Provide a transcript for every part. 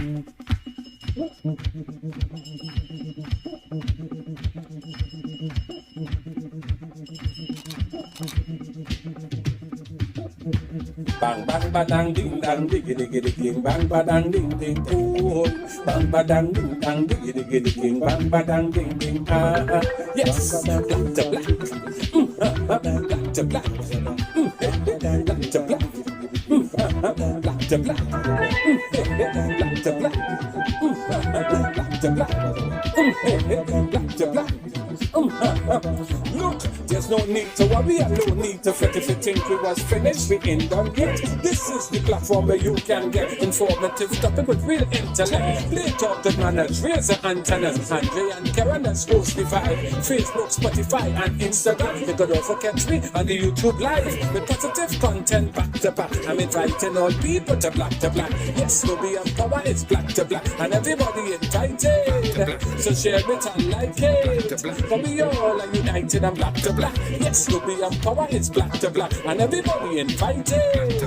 Bang bang badang ding dang diggy diggy ding bang badang ding ding oh bang badang ding dang diggy diggy ding bang badang ding ding yes black to black black to black black to black black to black black to black black to black black to black look, there's no need to worry and no need to fret if you think we was finished, we ain't done yet. This is the platform where you can get informative topic with real intellect. Play talk with manners, raise the antennas. Andre and Karen, that's host the vibe. Facebook, Spotify and Instagram. You could also catch me on the YouTube live with positive content back to back. I'm inviting all people to black. Yes, no be power, it's black to black. And everybody invited. So share it and like it. For we all are united and black to black. Yes, no be power, it's black to black. And everybody invited.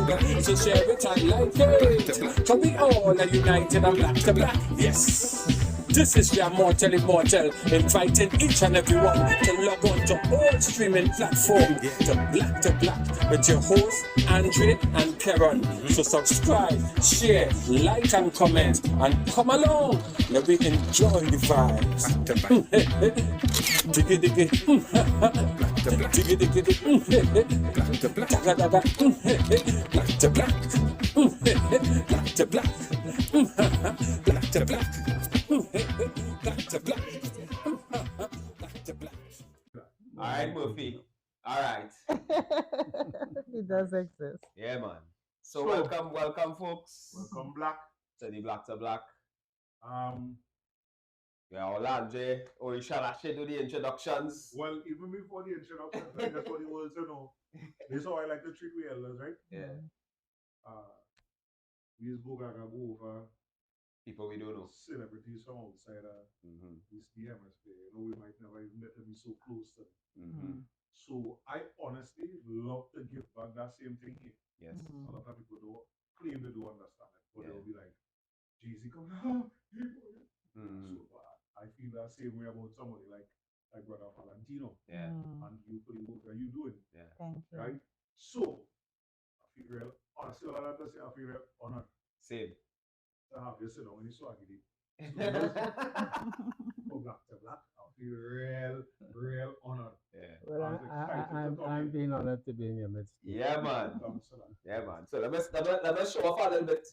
So share it and like it. For we all are united and black to black. Yes. This is your mortal immortal, inviting each and everyone to log on to all streaming platforms to black with your host Andre and Karen. So subscribe, share, like and comment and come along. Let me enjoy the vibes. Diggy diggy, diggy diggy, black to black, black to black, black to black, black to black, black to black. All right, Murphy. All right. It does exist. Yeah, man. So welcome, folks. Welcome, Black. To the Black to Black. Yeah, Orlando, or you shall actually do the introductions. Well, even before the introduction, I think that's what the world to know. This is how I like to treat we elders, right? Yeah. We just go over people we don't know. Celebrities from outside this the hemisphere. You know, we might never even get to be so close to them. So I honestly love to give back that same thing here. Yes. A lot of people don't claim they don't understand it, but they'll be like, Jay-Z come on. So I feel that same way about somebody like brother Valentino. Yeah. And you for the work that you doing. Yeah. Thank you. Right? So I feel real honestly all I have to say I feel real honored. Same. To have you sit down in the swaggy. So black to black, I feel real honored. Yeah. Well, I'm being honored to be in your midst. Yeah, man. Yeah, man. So let me show off a little bit.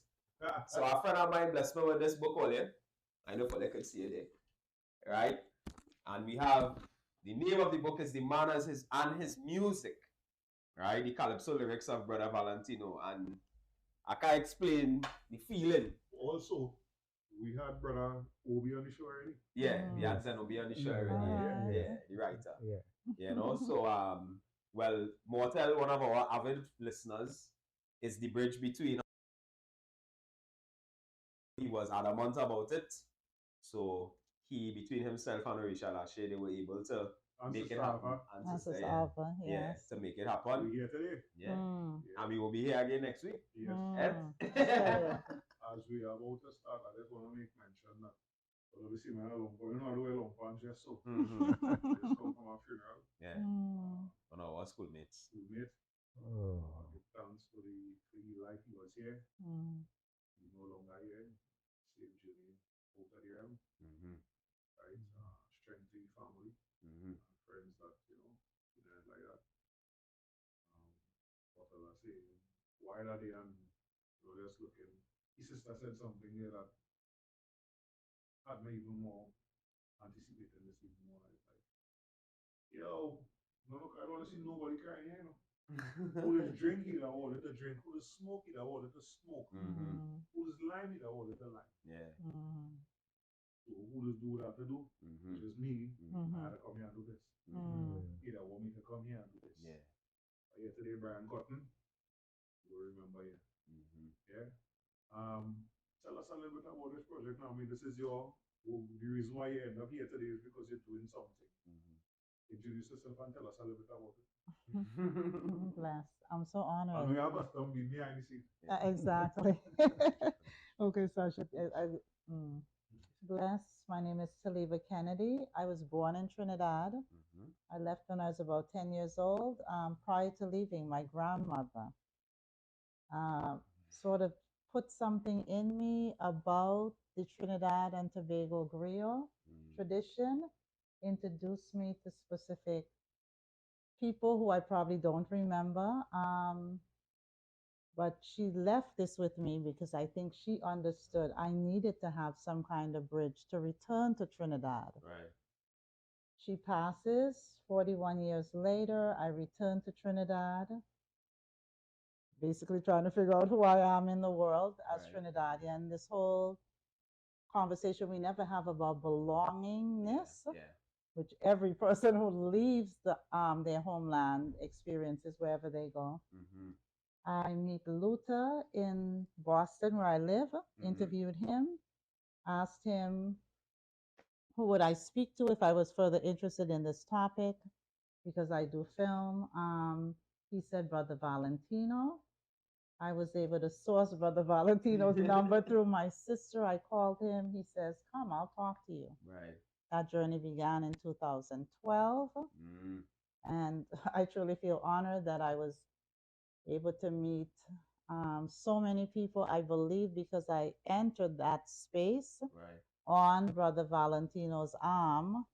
So a friend of mine blessed me with this book earlier. I know for they could see it there. Right? And we have the name of the book is The Man and His Music. Right? The calypso lyrics of Brother Valentino. And I can't explain the feeling. Also, we had brother Obi on the show already. Yeah, we had Obi on the show already. Yeah, the writer. Yeah. You know, so well, Mortel, one of our avid listeners, is the bridge between. He was adamant about it, so between himself and Orisha Lashe, they were able to make it happen. Yes. To make it happen. We're here today. Yeah. And we will be here again next week. Yes. Yeah. As we are about to start, I just want to make mention that obviously my long you know I do a long punch just so. Just come from a funeral. Yeah. One of our schoolmates. Give thanks for the life he was here. He's no longer here. Same journey out of the realm. Right? Strength to the family. Friends that, like that. What was I saying? While are they and just looking. His sister said something here that had me even more anticipating this even more. Like, yo, no, look, I don't want to see nobody crying here, Who is drinking that wanted to drink, who is smoking that wanted to smoke, who is liming that wanted to lime. Yeah. So who does do what I have to do? Which is me. I had to come here and do this. He that want me to come here and do this. Yeah. Here today, Brian Cotton. You'll remember you. Yeah. Tell us a little bit about this project now. I mean, this is the reason why you end up here today is because you're doing something. Introduce yourself and tell us a little bit about it. Bless. I'm so honored. And we have a thumb behind the scene. Exactly. Okay, so bless. My name is Talibah Kennedy. I was born in Trinidad. Mm-hmm. I left when I was about 10 years old. Prior to leaving, my grandmother uh, sort of put something in me about the Trinidad and Tobago griot tradition, introduced me to specific people who I probably don't remember. But she left this with me because I think she understood I needed to have some kind of bridge to return to Trinidad. Right. She passes. 41 years later, I return to Trinidad, basically trying to figure out who I am in the world as Right. Trinidadian. This whole conversation we never have about belongingness, Yeah. which every person who leaves their homeland experiences wherever they go. Mm-hmm. I meet Luther in Boston, where I live, interviewed him, asked him who would I speak to if I was further interested in this topic, because I do film. He said Brother Valentino. I was able to source Brother Valentino's number through my sister. I called him. He says, "Come, I'll talk to you." Right. That journey began in 2012. And I truly feel honored that I was able to meet so many people, I believe, because I entered that space on Brother Valentino's arm,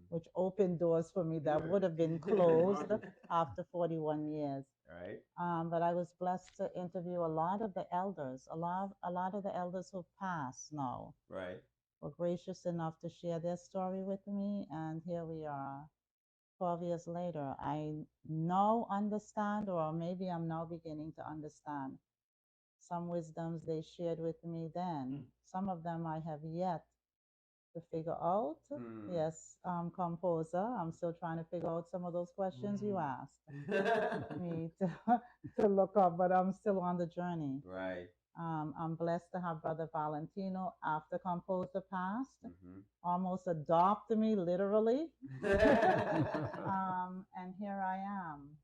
which opened doors for me that would have been closed after 41 years. Right. But I was blessed to interview a lot of the elders, a lot of the elders who passed now. Right. Were gracious enough to share their story with me, and here we are. 12 years later, I now understand, or maybe I'm now beginning to understand some wisdoms they shared with me then. Some of them I have yet to figure out. Yes, composer, I'm still trying to figure out some of those questions you asked me to look up, but I'm still on the journey. Right. I'm blessed to have Brother Valentino, after composer passed, almost adopt me literally. And here I am,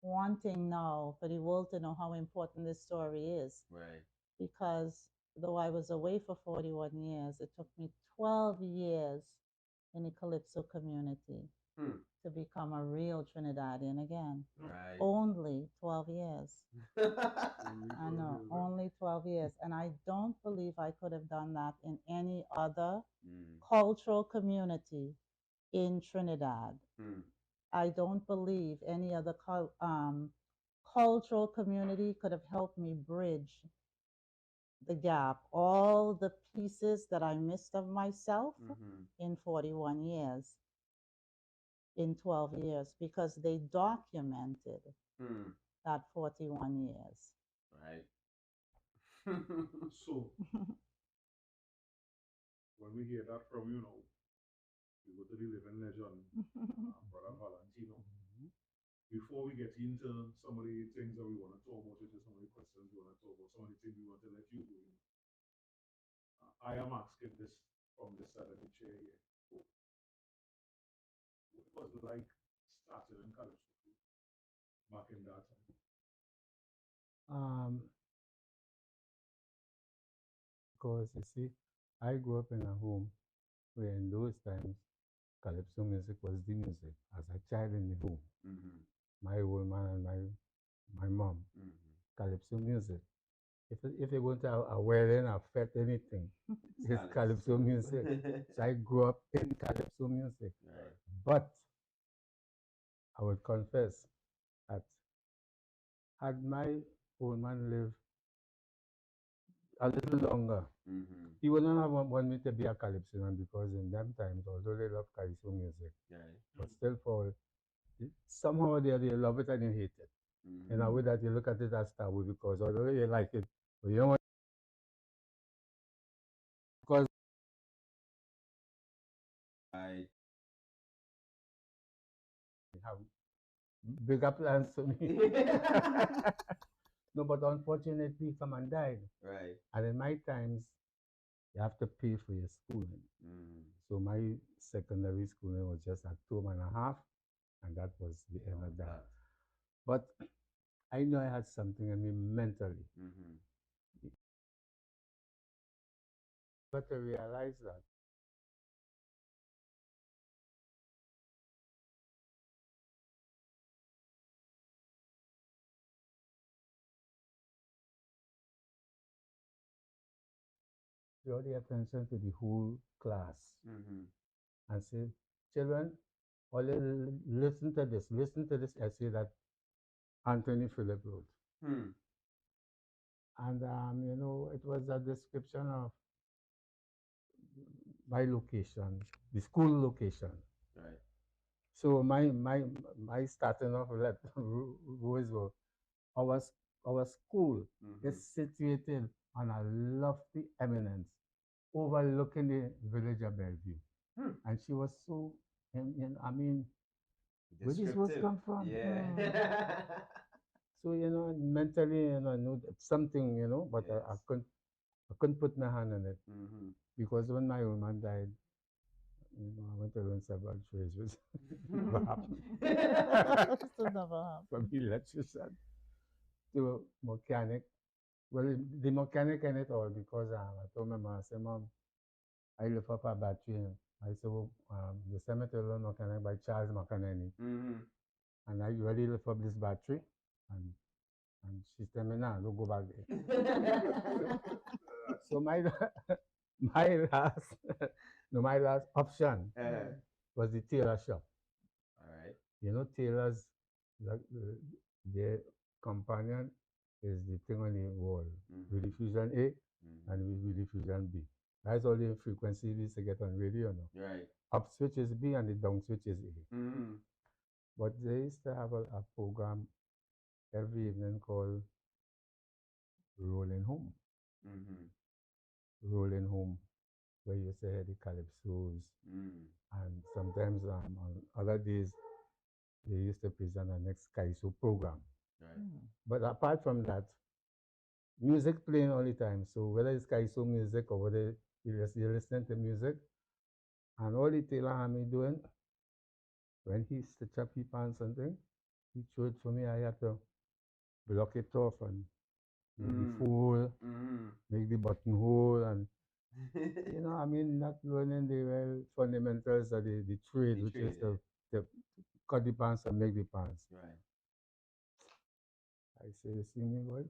wanting now for the world to know how important this story is. Right. Because though I was away for 41 years, it took me 12 years in the Calypso community to become a real Trinidadian again. Right. Only 12 years. I know, only 12 years. And I don't believe I could have done that in any other cultural community in Trinidad. I don't believe any other cultural community could have helped me bridge the gap, all the pieces that I missed of myself in 41 years, in 12 years, because they documented that 41 years. Right. So, when we hear that from you know, you go to the living legend, Brother Valentino. Before we get into some of the things that we want to talk about, into some of the questions we want to talk about, some of the things we want to let you do, I am asking this from the side of the chair here. What was it like starting in Calypso back in that time? Because you see, I grew up in a home where in those times, Calypso music was the music. As a child in the home, my old man and my mom, Calypso music. If you're going to a wedding, a fete, anything, it's Calypso music. So I grew up in Calypso music. Right. But I would confess that had my old man lived a little longer, he wouldn't have want me to be a Calypso man, because in them times, although they love Calypso music, but still for somehow they love it and you hate it. In a way that you look at it as taboo, because although you like it, but you don't want, because Right. they have bigger plans to me. No, but unfortunately, someone died. Right. And in my times, you have to pay for your schooling. So my secondary schooling was just a term and a half, and that was the end of that. But I know I had something in me mentally. But to realize that draw the attention to the whole class and say, children, all you listen to this essay that Anthony Phillip wrote. And you know, it was a description of my location, the school location. Right. So my starting off with was our school is situated on a lofty eminence overlooking the village of Bellevue. And she was so, I mean, where these words come from? Yeah. So, you know, mentally, you know, I knew that something, you know, but Yes. I couldn't put my hand on it. Because when my woman died, you know, I went to learn several trades, which never happened. Still never happened. From electrician to mechanic. Well, the mechanic in it all because I told my mom, I said, Mom, I lift up a battery. I said, well, the cemetery mechanic by Charles McAnany. And I really lift up this battery. And she said, me, nah, don't go back there. So my last my last option was the tailor shop. All right. You know, tailors, their companion is the thing on the wall with the fusion A and with the fusion B. That's all the frequency we used to get on radio now. Right. Up switch is B and the down switch is A. But they used to have a program every evening called Rolling Home. Rolling Home, where you say the calypsos. And sometimes on other days, they used to present the next Kaiso program. Right. But apart from that, music playing all the time. So whether it's Kaiso music or whether you're listening to music, and all the tailor had me doing, when he stitch up his pants something, he showed for me I had to block it off and make the fold, make the buttonhole, and you know, I mean, not learning the real fundamentals of the trade, which is to cut the pants and make the pants. Right. I say, you see me, boy,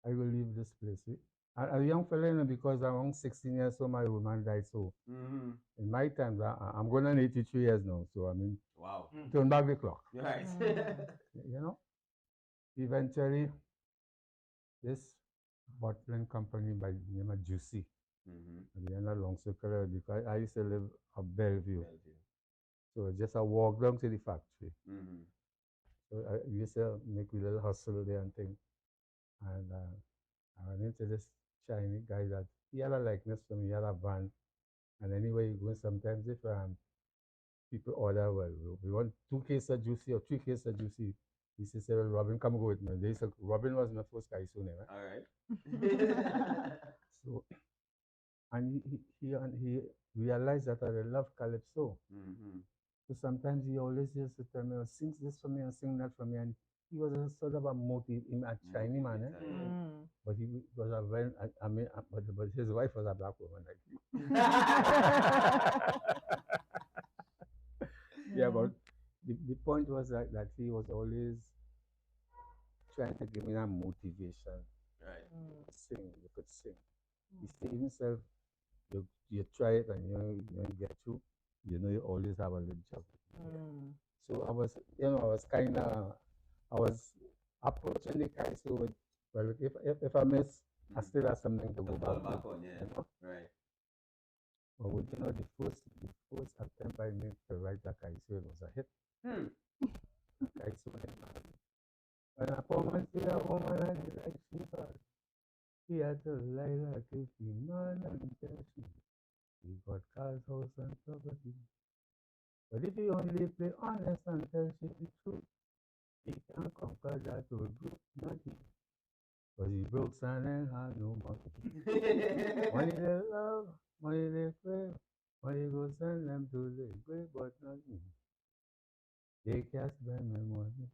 I will leave this place. A young fella, you know, because I'm around 16 years old, my woman died. So in my time, I'm going on 83 years now. So I mean, Wow. turn back the clock. Right. You know, eventually, this bottling company by the name of Juicy, at the end of Long Circle, because I used to live at Bellevue. So just a walk down to the factory. So we used to make a little hustle there and thing. And I ran into this Chinese guy that he had a likeness for me. He had a van. And anyway, you go sometimes if people order, well, we want 2 cases of Juicy or 3 cases of Juicy. He said, well, Robin, come go with me. They said, Robin was my first guy soon, right? All right. So, and he realized that I love calypso. So sometimes he always used to tell me, oh, sing this for me and sing that for me. And he was a sort of a a Chinese man, but he was a very, but his wife was a black woman like me. Yeah, but the point was that he was always trying to give me that motivation. Right. Sing, you could sing. He said himself, you try it and you get through, you know, you always have a little job. So I was I was approaching the guy so with, well, if I miss, I still have something to go back on, yeah. You know? Right. But with, you know, the first attempt I made to write that Kaiso was a hit. Kaiso, when I promised a woman I did like she thought, he had to lie like if he man and tell she, he got cars, house and property. But if he only play honest and tell she the truth, he can't conquer that old group, not he. Cause he broke and ain't had no money. Money they love, money they crave, money go send them to the grave, but not me. They can't spend my money.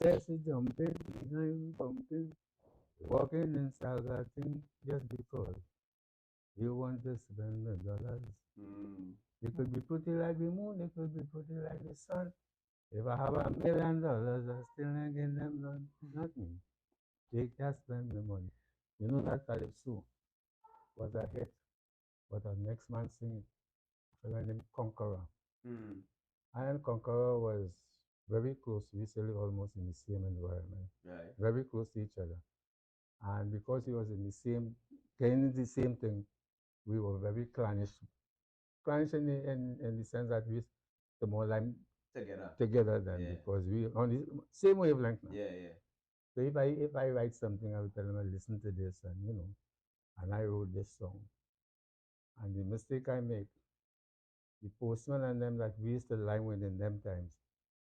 Tell she jumping, behind bumping. Walking in style, I think just because you want to spend the dollars. It could be pretty like the moon, it could be pretty like the sun. If I have $1 million, I still ain't getting them none. Not me. They just spend the money. You know that Calypso was a hit, but the next man singing, a fellow named Conqueror. And Conqueror was very close. We used to live almost in the same environment, Right. very close to each other. And because he was in the same, getting the same thing, we were very clannish. Clannish in the sense that we used to more like together than Yeah. because we on the same wavelength now. Yeah, yeah. So if I write something, I will tell them, listen to this, and and I wrote this song. And the mistake I make, the postman and them that we used to line with in them times,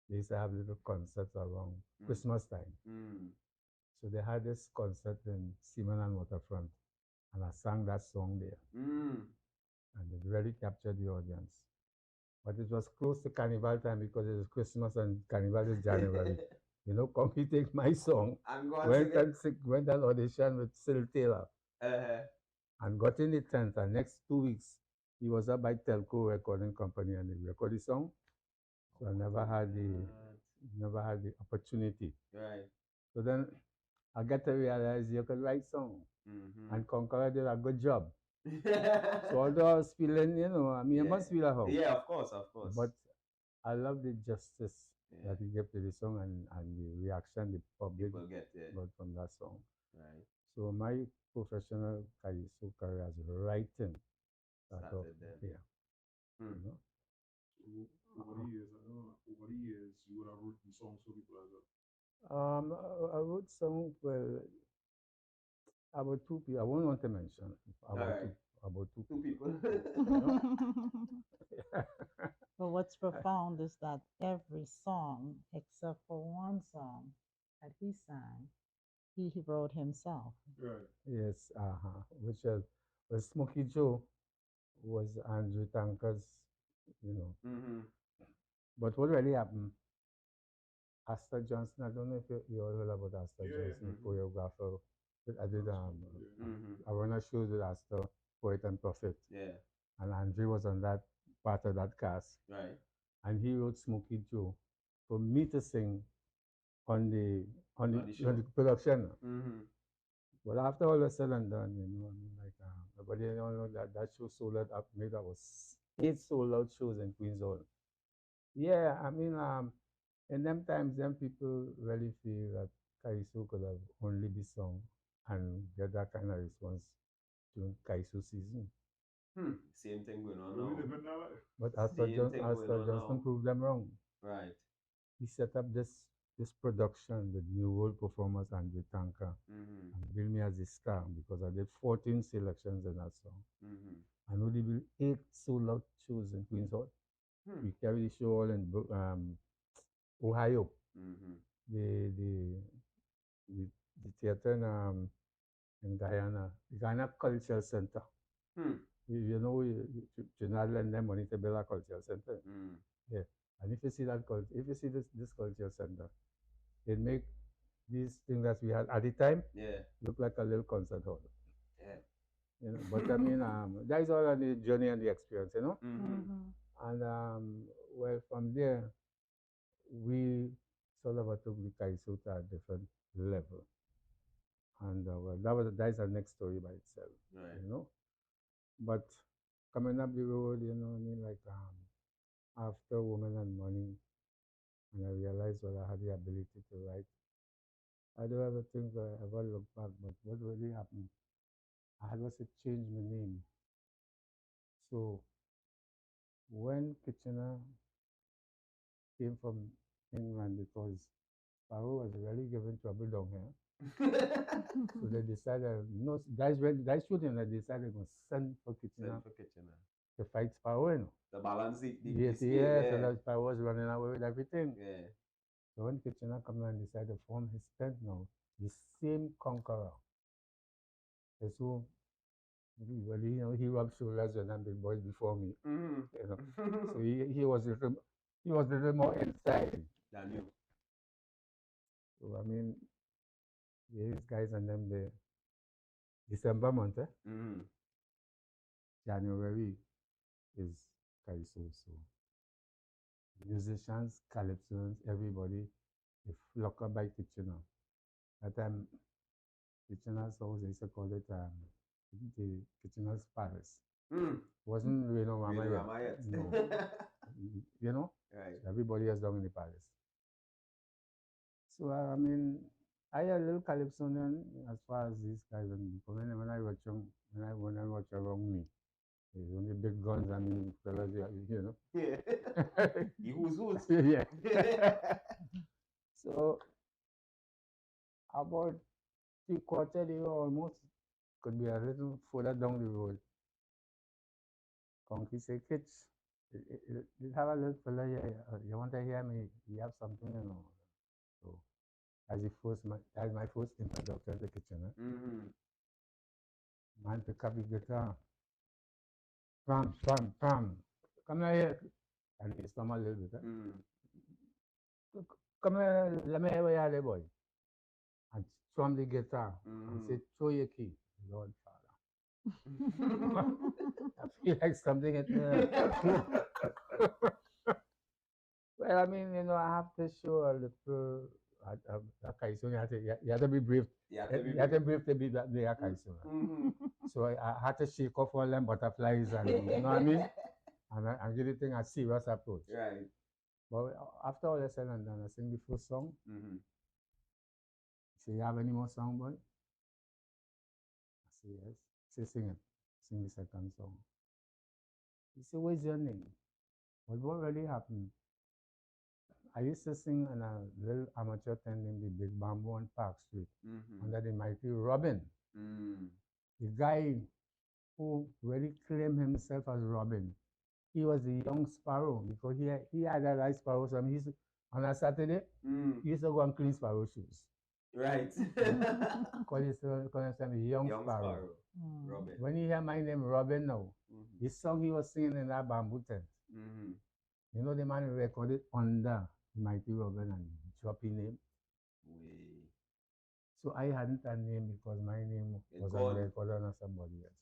they used to have little concerts around Christmas time. So they had this concert in Seaman and Waterfront, and I sang that song there. And it really captured the audience. But it was close to Carnival time because it was Christmas and Carnival is January. Come he take my song, I'm going went and auditioned with Sil Taylor, and got in the tent. And next 2 weeks, he was up by Telco Recording Company and they recorded the song. So I never had the opportunity. Right. So then I got to realize you could write song. And Conqueror did a good job. So although I was feeling, I must feel at home. Yeah, of course. But I love the justice that he gave to the song and the reaction the public got from that song. Right. So my professional career as writing started here. Over the years, you would have written songs for people as well. I wrote songs about two people. I won't want to mention about two people. But what's profound is that every song, except for one song that he sang, he wrote himself. Right. Yes, which was Smokey Joe was Andrew Tanker's, But what really happened, Astor Johnson, I don't know if you all heard about Astor Johnson, choreographer. I did I run a show with Astor, Poet and Prophet. Yeah. And Andre was on that part of that cast. Right. And he wrote Smokey Joe for me to sing on the production. But after all was said and done, nobody know that show sold out. Maybe that was 8 sold out shows in Queens Hall. Yeah, in them times, them people really feel that Kaiso could have only be sung and get that kind of response during Kaiso season. Same thing going on now. But Astor Johnson proved them wrong. Right. He set up this production with New World performers Andrew Tanker and billed me as a star because I did 14 selections in that song. And only built 8 sold out shows in Queens Hall. We carried the show all in Ohio. The theater in Guyana, the Guyana Cultural Center. Trinidad lend them money to build a cultural center. Yeah. And if you see this cultural center, it make these things that we had at the time look like a little concert hall. Yeah. But that is all on the journey and the experience, And well, from there, we sort of took the Kaiso to a different level. And well, that is the next story by itself, right. But coming up the road, after Women and Money, and I realized I had the ability to write. I don't ever think I ever look back, but what really happened, I had to change my name. So when Kitchener came from England, because Paro was really giving trouble down here. So they decided, guys shooting, they decided to send for Kitchener to fight Paro, The balance the scale, so that Paro was running away with everything. Yeah. So when Kitchener come and decided to form his tent now, the same conqueror. And so he rubbed shoulders with them big boys before me. So he was a little more inside than you. So these guys and them the December month, January is Kaiso. So musicians, calypsons, everybody, they flock up by Kitchener. That time, Kitchener's house, they used to call it the Kitchener's Palace. Wasn't Reno Mama yet. No. You know? Right. So everybody was down in the palace. So, I mean, I had a little calypsonian as far as these guys. And when I watch them, when I watch around me, there's only big guns and fellas, you know. Yeah. Who's? Yeah. So, about 3/4 they were almost, could be a little further down the road. Conky say, kids, you have a little fella here. You want to hear me? You have something, you know. So, that's my first introduction to Kitchener. Man pick up the guitar. Pam. Come here. And he stum a little bit. Come here, let me hear what you are, boy. And strum the guitar. And say, throw your key. Lord Father. I feel like something hit me. Well, I mean, you know, I have to show a little. Okay, so you have to be brave. You have to be brave to be that the Akaisuna. So I had to shake off all them butterflies and you know what I mean? And give the thing a serious approach. Right. But after all is said and done, I sing the first song. Say, you have any more song, boy? I say, yes. Say, sing it. Sing the second song. He said, what's your name? But what really happened? I used to sing in a little amateur tent named the Big Bamboo on Park Street under the mighty Robin. The guy who really claimed himself as Robin, he was the young sparrow because he had a nice sparrow. So he used to, on a Saturday, he used to go and clean sparrow shoes. Right. Call himself the young sparrow. Robin. When you hear my name, Robin now, the song he was singing in that bamboo tent, you know the man recorded under Mighty Robin and dropped his name. So I hadn't a name because my name was on record on somebody else.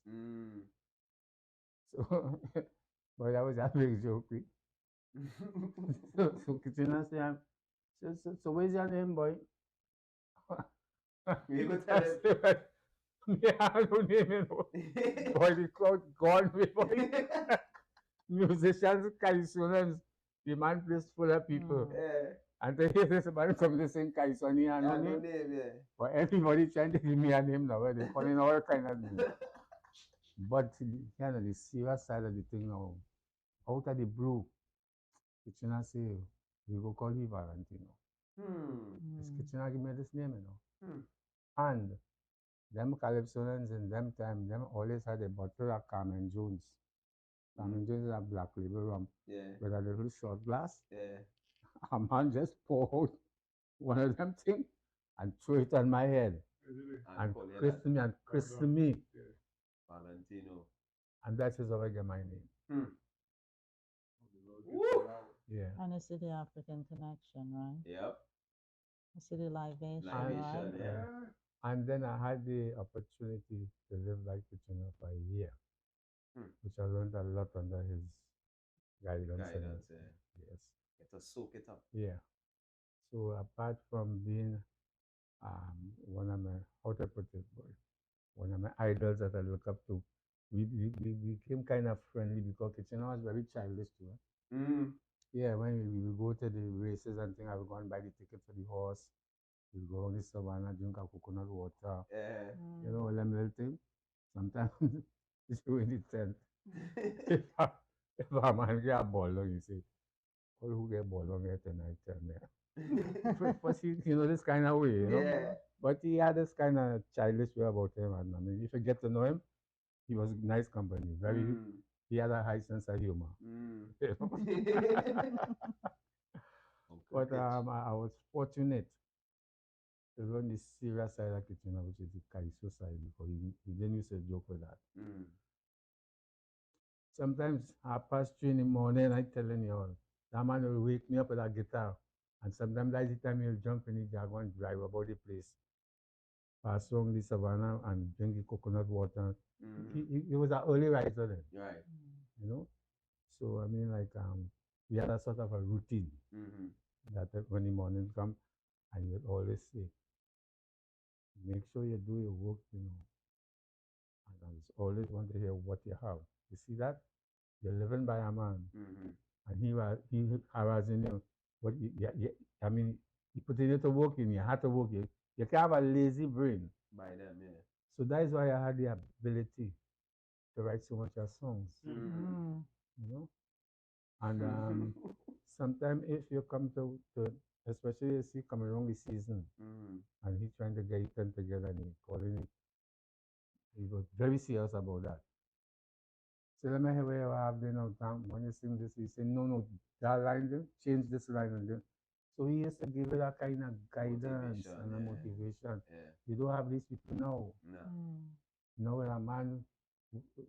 So, but that was a big joke. So Kitchener said, so where's your name, boy? You could tell him. I don't even know. Boy, the crowd gone with boy. Musicians, calypsonians, the man place full of people. And they hear this man come to sing Kaisoni and no name. But everybody trying to give me a name now. They're calling all kind of names. But you know, the serious side of the thing now, out of the blue, Kitchener say, we go call you Valentino. This Kitchener give me this name, you know. And them calypsonians in them time, them always had a bottle of Carmen Jones. Carmen Jones is a black label rum with a little short glass. A man just pour out one of them things and throw it on my head and christen me. Valentino. And that is how I get my name. Yeah. And you see the African connection, right? Yep. You see the libation, Libation, right? And then I had the opportunity to live like Kitchener for a year, which I learned a lot under his guidance. Yes. Get to soak it up. Yeah. So apart from being one of my, how to put it, one of my idols that I look up to, we became kind of friendly because Kitchener was very childish too. Yeah, when we go to the races and things, I would go and buy the ticket for the horse. We go on the savannah, drink a coconut water. You know, all them little things. Sometimes it's in the tent. If a man get a ball on, you say, oh, who get ball on here tonight? Tell me. But he, you know, this kind of way, you know. But he had this kind of childish way about him. And I mean, if you get to know him, he was nice company. Very, he had a high sense of humor. You know? But I was fortunate to learn the serious side of Kitchener, which is the Kaiso side, because he didn't use to joke with that. Sometimes 3:30 in the morning, I'm telling you all, that man will wake me up with a guitar. And sometimes that's the time he'll jump in the Jaguar and drive about the place. pass along the savannah and drink the coconut water. Mm-hmm. He was an early writer then, Right. you know. So I mean, like we had a sort of a routine Mm-hmm. that when the morning come, and he would always say, make sure you do your work, you know. And I always want to hear what you have. You see that? You're living by a man, Mm-hmm. and he harassing you. But I mean, he putting you to work in. You had to work. You can't have a lazy brain. By them, yeah. So that is why I had the ability to write so much of songs. Mm-hmm. You know, and sometimes if you come to especially you see coming along the season, and he's trying to get it together, and he calling it, he was very serious about that. So let me hear where you have been out time. When you sing this, he say, no, that line, then, change this line. And then. So he used to give it a kind of guidance Motivation, and a yeah. motivation. Yeah. You don't have these people now. No. You know, when a man,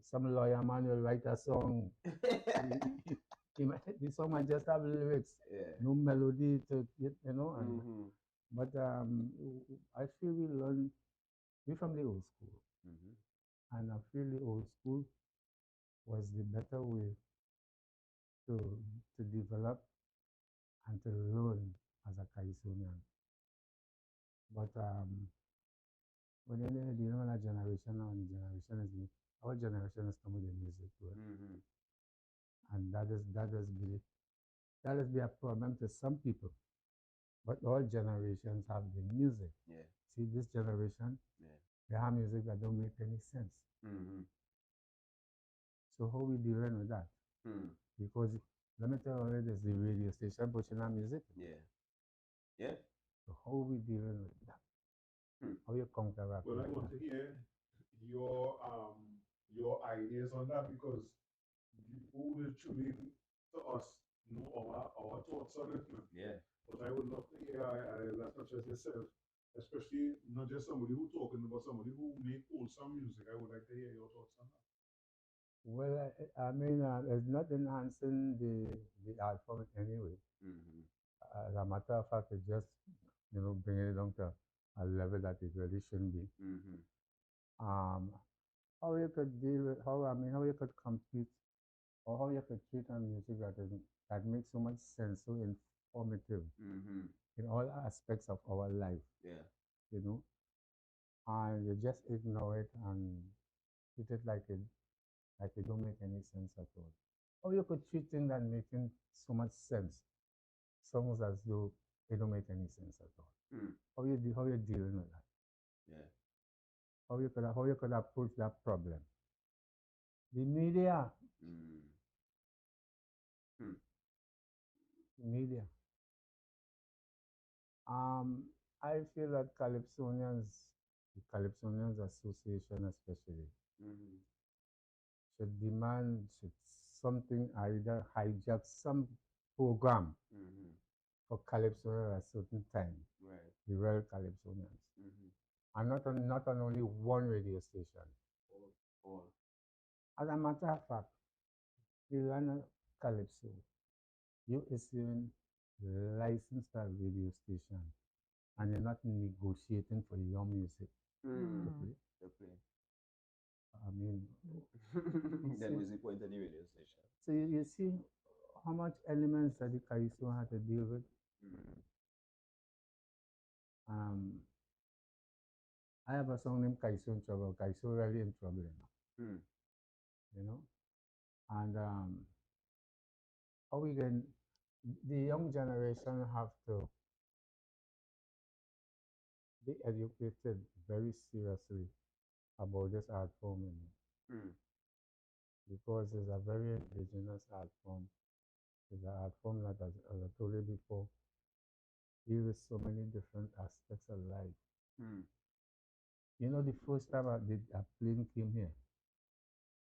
some lawyer man will write a song, the song might just have lyrics, Yeah. no melody to it, you know. And, Mm-hmm. but I feel we from the old school. Mm-hmm. And I feel the old school was the better way to develop and to learn as a Caisonian. But when you know that generation now, the generation is our generation is coming with music to it. Mm-hmm. And that has been a problem to some people. But all generations have the music. Yeah. See, this generation, Yeah. they have music that don't make any sense. Mm-hmm. So how we dealing with that? Because let me tell you, there's the radio station pushing our music. Yeah. Yeah. So how we dealing with that? How you counteract? Well, I want to hear your ideas on that, because people will tune in to us, know our thoughts on it. Yeah. But I would love to hear that's not just yourself, especially not just somebody who talking, but somebody who make wholesome music. I would like to hear your thoughts on that. Well, I mean, it's not enhancing the art form anyway. As a matter of fact, it's just bringing it down to a level that it really shouldn't be. How you could deal with how you could compete, or how you could treat a music that makes so much sense, so informative in all aspects of our life. Yeah. You know, and you just ignore it and treat it like it don't make any sense at all. How you could treat things that making so much sense, songs as though they don't make any sense at all. How you dealing with that? Yeah. How you could approach that problem? The media. Media. I feel that the Calypsonians Association especially, should something either hijack some program for Calypso at a certain time. Right. The Royal Calypsonians. And not on only one radio station. All. As a matter of fact, the run Calypso, you issuing license to a radio station, and you're not negotiating for your music to play. I mean, that was the point of the radio station. So you see how much elements that the Kaiso had to deal with. I have a song named Kaiso in Trouble. Kaiso really in trouble, you know. And how we can, the young generation have to be educated very seriously about this art form, because it's a very indigenous art form. It's an art form that, as I told you before, deals with so many different aspects of life. You know, the first time a plane came here,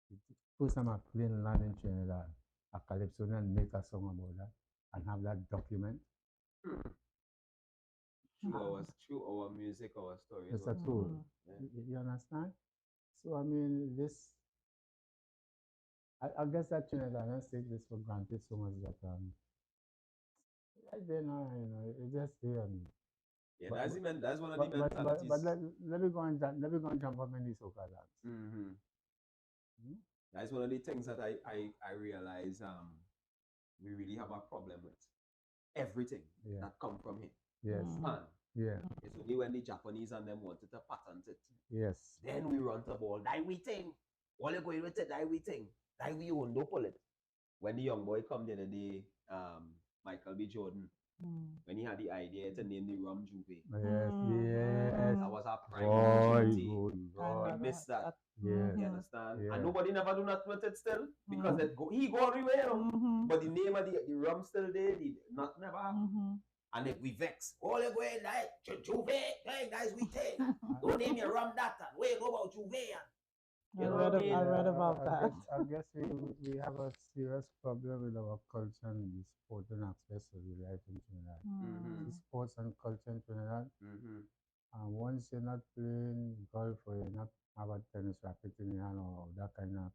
the first time a plane landed in Trinidad, a Calypsonian make a song about that and have that document. Through our music, our stories. It's a tool. You understand? So, I mean, I guess that Trinidadians take this for granted so much that, I don't know, it's just there. Yeah, But- that's one of the mentalities. But let me go and jump up in the soca dance. Mm-hmm. Hmm? That's one of the things that I realize we really have a problem with. Everything Yeah. that come from here. Yes. Pan. Yeah. It's only when the Japanese and them wanted to patent it. Yes. Then we run to ball. Die we thing. All you going with it, die we thing. Die we own, don't pull it. When the young boy come the other day, Michael B. Jordan, when he had the idea to name the rum Juve. Yes. Yes. That was our prime Boy, opportunity. boy. We missed that. Yes. You understand? Yeah. And nobody never do nothing with it still. Because he go everywhere. But the name of the rum still there, not never happened. And if we vex, all you going like Juve, guys, we take. Don't name your rum that. Where you go about Juve? I read about that. I guess we have a serious problem with our culture and the sporting aspects of the life in Trinidad. The sports and culture in Trinidad. And once you're not playing golf or you're not have a tennis racket in your hand or that kind of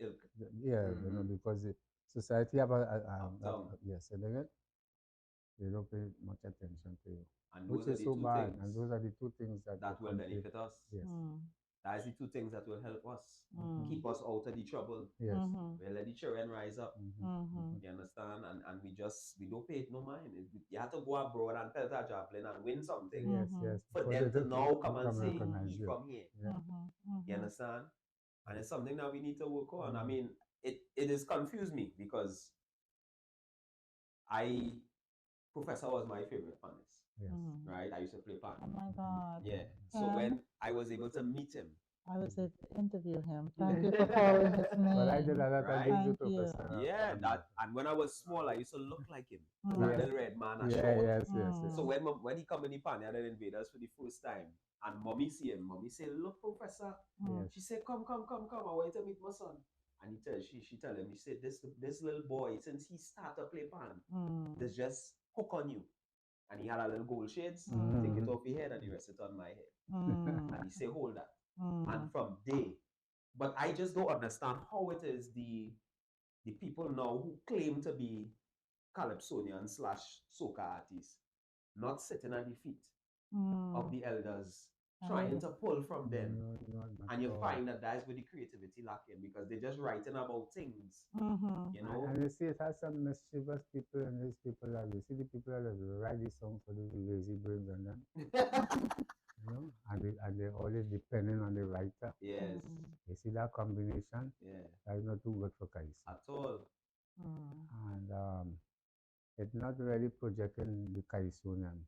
Ilk. yeah, you know, because the society have Uptown. yes, and then they don't pay much attention to you, And which those are is the so two bad. things And those are the two things that will benefit us. Yes. That is the two things that will help us. Keep us out of the trouble. Yes. We'll let the children rise up. You understand? And we don't pay it no mind. You have to go abroad and pelt a javelin and win something. Yes, yes. For them to now come and say, he's from here. Yeah. You understand? And it's something that we need to work on. I mean, it has confused me because Professor was my favorite panelist. Yes. Right? I used to play pan. Oh my God. Yeah. So when I was able to meet him, I was able to interview him. Thank you for calling his name. But I did a lot of Right? things with Thank you. Professor. yeah, and when I was small, I used to look like him. That Yeah. little red man, a Yeah, short. yes, yes, yes. So when he come in the pan, he had an invaders for the first time, and mommy see him. Mommy say, "Look, Professor." Yes. She said, "Come. I want you to meet my son." And she tell him, she said, "This little boy, since he started to play pan, there's just hook on you." And he had a little gold shades. Take it off your head and he rest it on my head. And he say, "Hold that." And from day, but I just don't understand how it is the people now who claim to be calypsonian / soca artists not sitting at the feet of the elders, trying to pull from them. And you find that that's where the creativity lacking because they're just writing about things, you know. And you see, it has some mischievous people, and these people that you see the people that write these songs for the lazy brains and them, you know, and they always depending on the writer. Yes. You see that combination? Yeah. That is not too good for Kais. At all. And it's not really projecting the Kaisunian.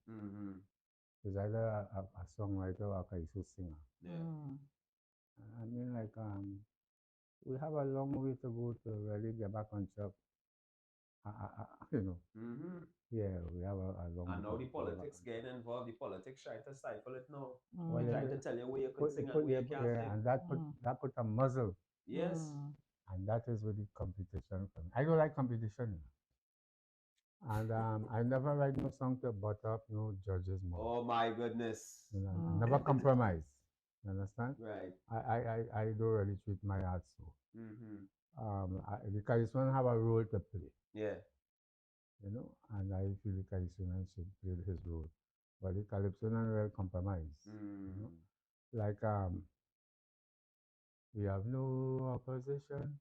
It's either a songwriter or a Kaisu singer. Yeah. I mean, like, we have a long way to go to really get back on track. You know. Yeah, we have a long. And way now to the go back politics on getting involved. The politics trying to stifle it now. Well, They're yeah, trying to tell you where you put- could sing put- and where yeah, you can't yeah, sing. and that put a muzzle, Yes. and that is where the competition comes. I don't like competition. And I never write no song to butter up no judges more. Oh my goodness. You know, I never compromise. You understand? Right. I don't really treat my art so. The Kaisuan have a role to play, Yeah. you know, and I feel the Kaisuan should play his role. But the Calypsonian will compromise. You know? Like, we have no opposition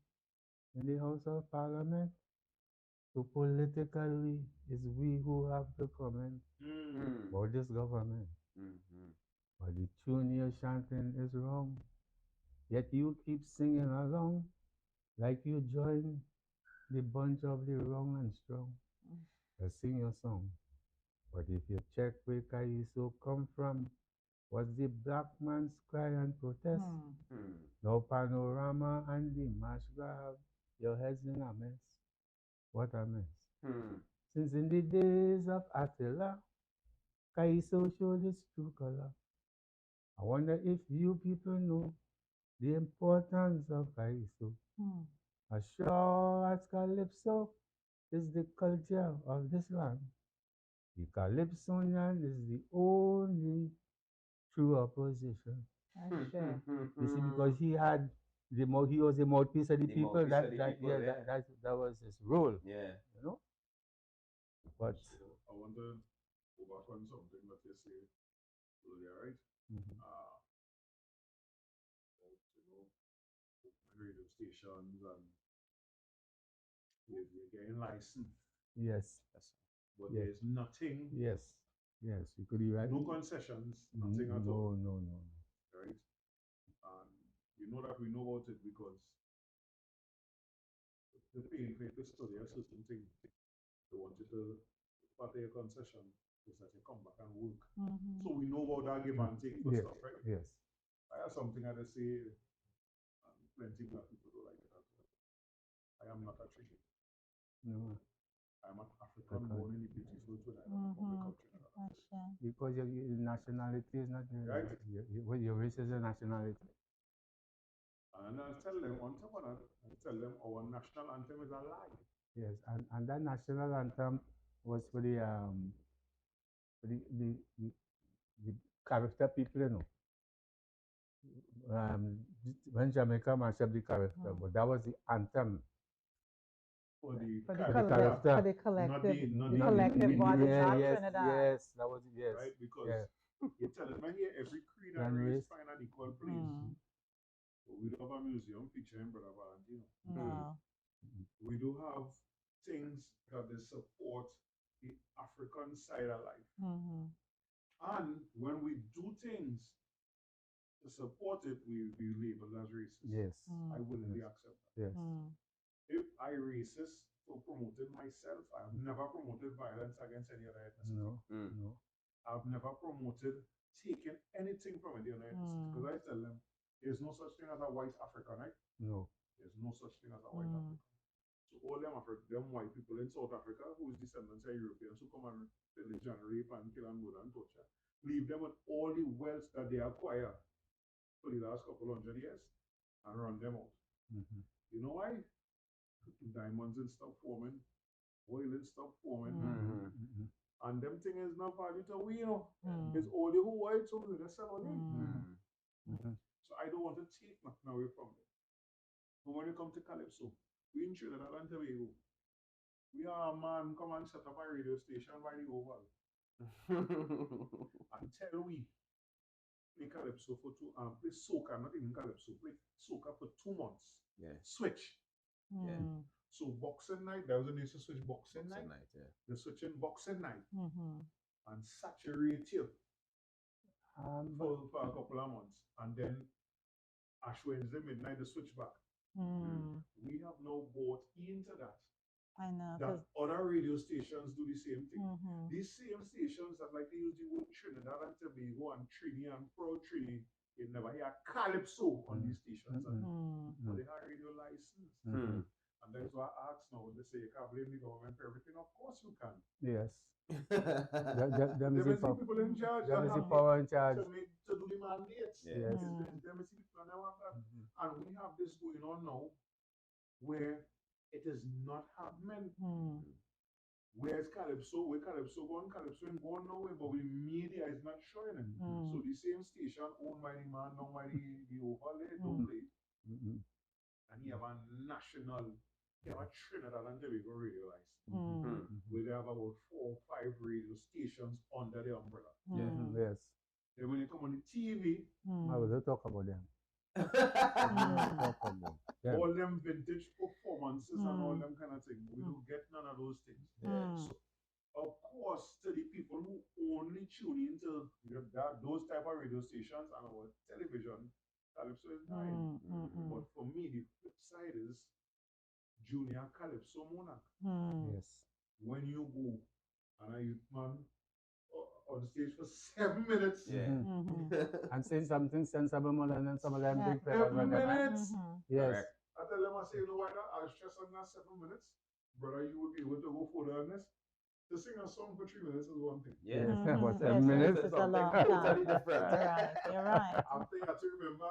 in the House of Parliament. So politically, it's we who have to comment about this government. But the tune you're chanting is wrong. Yet you keep singing along like you join the bunch of the wrong and strong. Sing your song. But if you check where Kaiso come from, was the black man's cry and protest? No panorama and the mash grab, your head's in a mess. What a mess. Since in the days of Attila, Kaiso showed its true color. I wonder if you people know the importance of Kaiso. As sure as Calypso is the culture of this land, the Calypsonian is the only true opposition. You see, because he had he was the mouthpiece of the people. That was his role. Yeah. You know. But I wonder overturn something that they say earlier, right? Mhm. About, radio stations and you're getting licensed, Yes. but Yes. there's nothing, Yes. Yes. You could be right. no concessions, nothing at No, all, no, no. right? And you know that we know about it because the paying for to study a certain thing. They want you to part of your concession is that you come back and work. Mhm. So we know about that give and take for Yes. stuff, right? Yes. I have something I just say, and plenty of people don't like it as well. I am not a Trinidad. No. I'm an African born in the beautiful Trinidad Republic of Trinidad. Gotcha. Because your nationality is not Right. your race is a nationality. And I'll tell them on top of that, I'll tell them our national anthem is a lie. Yes, and that national anthem was for the the character people, you know. When Jamaica mashed up the character, but that was the anthem. For the For the character, character. for the collective, not the the- collective body, Yeah, not yes, Trinidad. yes, that was yes. right? Because Yeah. you tell them here every creed and And race race. find an equal place. Mm. But we do have a museum featuring Brother Valentino. No. We do have things that they support the African side of life. Mhm. And when we do things to support it, we label as racist. Yes. I willingly Yes. accept that. Yes. Mm. If I racist for promoting myself, I have never promoted violence against any other ethnicity. No. No. I've never promoted taking anything from any other ethnicity. Because I tell them, there's no such thing as a white African, right? No. There's no such thing as a white African. So all them white people in South Africa who is descendants of Europeans who come and pillage and rape and kill and murder and torture, leave them with all the wealth that they acquire for the last couple hundred years and run them out. Mhm. You know why? Diamonds and stuff forming, oil and stuff forming, Mhm. and them thing is not value to we, you know. Mm. It's only who white, so we just sell only. Mhm. So I don't want to take nothing away from them. But when it comes to Calypso, we in Trinidad and Tobago, we are a man come and set up a radio station by the Oval and tell we play Calypso for play soca, not even Calypso, play soca for 2 months. Yeah. Switch. Mm. So Boxing Night, that was when they used to switch Boxing Night. Yeah. They're switching Boxing Night Mhm. and saturate you But for a couple of months. And then Ash Wednesday midnight, they switch back. Mm. We have now bought into that. I know. That 'Cause other radio stations do the same thing. Mhm. These same stations that like to use the word Trinidad and Tobago and Trini and Pro Trini, you never hear Calypso on these stations. But they have radio license. And that's why I ask now, they say you can't blame the government for everything. Of course you can. yes. Them Them is is the people in charge. them that is the have power in charge. to do the mandates. Yeah. Yes. Them is the people that have that. And we have this going on now where it is not happening. Where's Calypso? Where Calypso gone? Calypso ain't gone nowhere, but the media is not showing it. So the same station owned by the man, now by the overlay, don't play. And he have a national, he have a Trinidad and Tobago radio license. Where they have about 4 or 5 radio stations under the umbrella. Yes. Then when you come on the TV, I will talk about them. all them vintage performances and all them kind of things. We don't get none of those things. So, of course, to the people who only tune into those type of radio stations and our television, Calypso is dying. But for me, the flip side is Junior Calypso Monarch. Yes. When you go and a youth man on the stage for 7 minutes. And saying something sensible more than some of them big 7 minutes. Yes. I tell them, I say, you know why not? I'll stress on that 7 minutes. Brother, you would be able to go further on this. To sing a song for 3 minutes is one thing. Yeah. But 7 minutes is a long totally time. different. You're right. After you have to remember,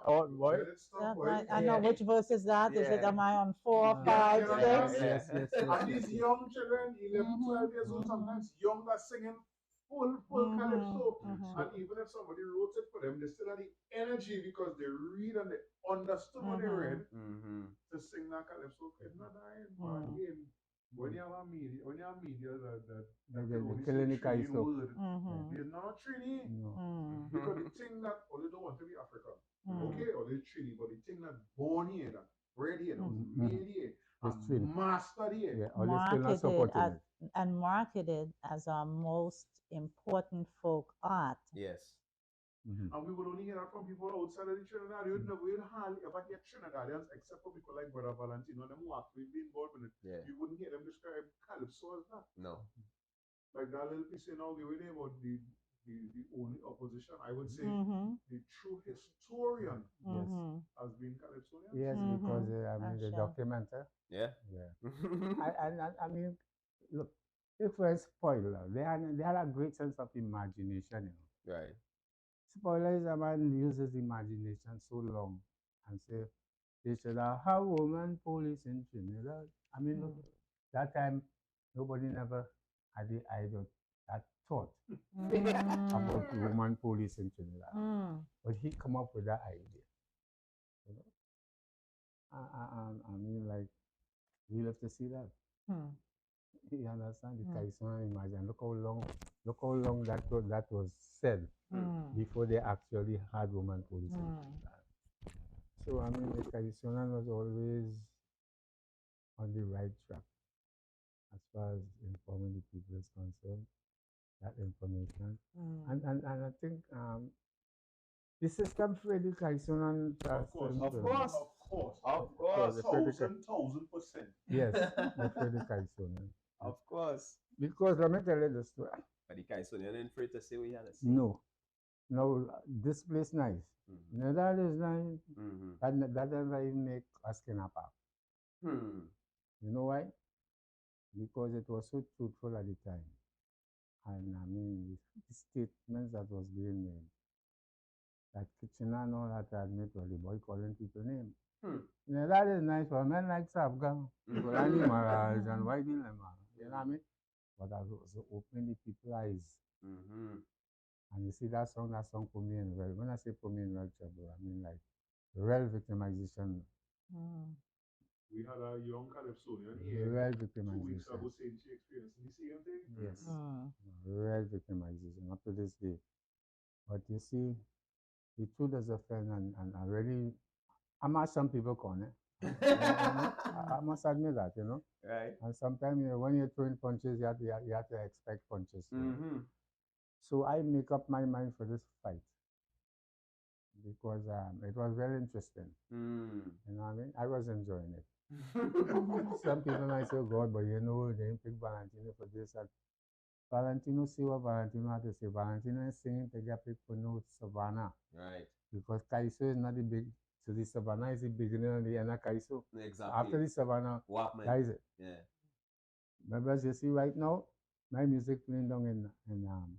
Oh boy. That's right. I know which verse is that. Is it am I on 4, 5, 6? Yes. And these young children, 11, 12 years old, sometimes younger, singing full Calypso. And even if somebody wrote it for them, they still have the energy because they read and they understood what they read to sing that Calypso. It's not dying. But again, When you have media that They're can only killing the say Trini Kaiso. word, Mm-hmm. they're not Trini. No. Because the thing that only don't want to be African. Mm. Okay, or they Trini, but the thing that born here, that bred here, that was Mhm. made here, It's and Trini. mastered here. Yeah, or they still not Marketed supporting as it. and marketed as our most important folk art. Yes. Mhm. And we would only hear that from people outside of the Trinidad. We'd hardly ever hear Trinidadians except for people like Brother Valentino and them who actually be involved in it. Yeah. You wouldn't hear them describe Calypso as that. No. Like that little piece in all the way there about the only opposition, I would say Mm-hmm. the true historian Yes. Mm-hmm. has been Calypsonian. Yes, Mhm. because I mean the Asha. documentary. Yeah. Yeah. I mean, look, if we're spoiler, they had a great sense of imagination, you know. Right. Spoiler is a man uses imagination so long and say they should have woman police in Trinidad. I mean, look, that time nobody never had the idea, that thought about woman police in Trinidad. Mm. But he come up with that idea. You know? I mean, like, we love to see that. Mm. You understand? The Mm. Tyson imagine. Look how long that was said Mm. before they actually had woman police. Mm. So I mean, the Tyson was always on the right track as far as informing the people is concerned. That information, Mm. and I think the system for the Tyson and Of course. Of course. Of course. the Frederick- 1,000%. Yes, the Frederick Tyson. Of course. Because let me tell you the story. But the Kaisonian ain't afraid to say what he had to say. No, this place nice. Mm-hmm. No, that is nice. Mm-hmm. That doesn't even make us skin apart. You know why? Because it was so truthful at the time. And I mean, the statements that was being made. That Kitchener and all that admit, well, the boy calling people name. You know, that is nice for men like Sabgang, people animals and white dilemma. You know what I mean? But that was also opening the people's eyes. And you see that song put me in well. When I say put me in well trouble, I mean like real victimization. We had a young Calypsonian here Real 2 weeks victimization. ago saying she experienced the same thing. Yes. Mm. Real victimization up to this day. But you see, the truth is a friend, and I really, I'm at some people corner. I must admit that, you know. Right. And sometimes when you're throwing punches, you have to expect punches. So I make up my mind for this fight because it was very interesting. You know what I mean? I was enjoying it. Some people might say, God, but you know, they didn't pick Valentino for this. And Valentino, see what Valentino had to say. Valentino is saying to get people know Savannah. Right. Because Kaiso is not the big, so the Savannah is the beginning and the end of Kaiso. Exactly. After the Savannah, that is it. Yeah. Remember, as you see right now, my music playing down in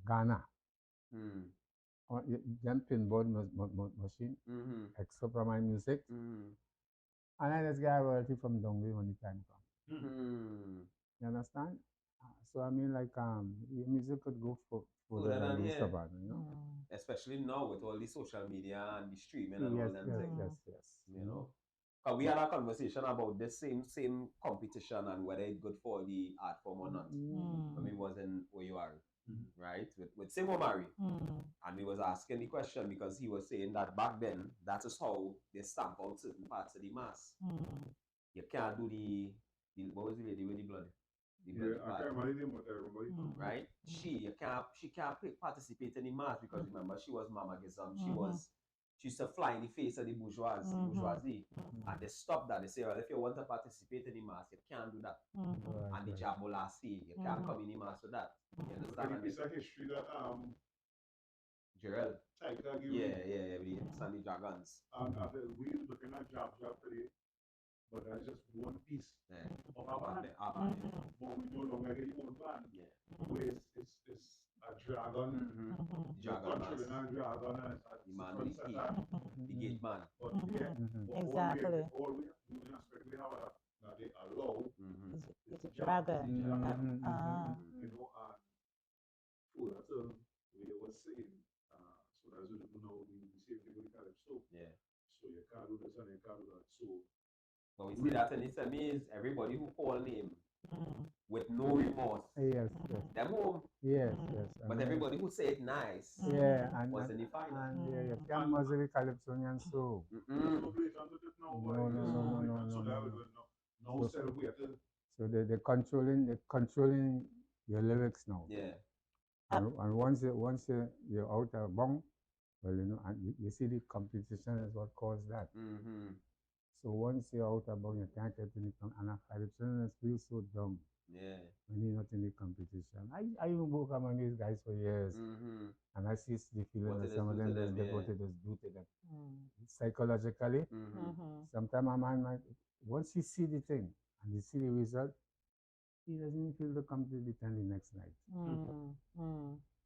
Ghana. Them pinboard machine, except for my music. And I just get a royalty from down there when the time comes. You understand? So I mean, like, your music could go further than the Savannah, you know? Especially now with all the social media and the streaming and Yes, all them things. yes. You know, because we had a conversation about the same competition and whether it's good for the art form or not. When we was in Oyuari, right, with Simo Mari, and we was asking the question because he was saying that back then that is how they stamp out certain parts of the mass. You can't do the what was the lady with the blood? Yeah, I can't remember the name, but I remember it. Right? She can't participate in the mass because remember she was Mama Gizam. She used to fly in the face of the bourgeoisie. And they stopped that. They say, well, if you want to participate in the mass, you can't do that. And the Jabola say, you can't come in the mass with that. You understand? Any piece of history that Gerald. Tiger give Yeah, with the Sandy Dragons. And we looking at job today, but that's just one piece of our band. But we no longer get the old band. Yeah. Where it's a dragon, Dragon controlling a dragon, and the man with the key, the gate man. But yeah, Exactly. all we aspect we have that they allow It's a dragon. You know, and that's we were saying. So as you know, we say people Calypso. Yeah. So you can't do this and you can't do that. So but we see that in the semis, everybody who call name with no remorse. Yes, yes. Them home. Yes, yes. But everybody who say it nice Yeah, was in the final. and you can't muzzle the Calypsonian so. So blatant with it now, No, no, no, no, no, no, no. No celebrated. So they're controlling your lyrics now. Yeah. And once you're out of bong, well, you know, and you see the competition is what caused that. So once you're out of bong, you can't get any and a Calypsonian feels so dumb. Yeah. When you're not in the competition. I even work among these guys for years. And I see the feeling that some of them, what it does do to them. Psychologically, sometimes a man might, once he see the thing and he see the result, he doesn't feel to come to the tent the next night.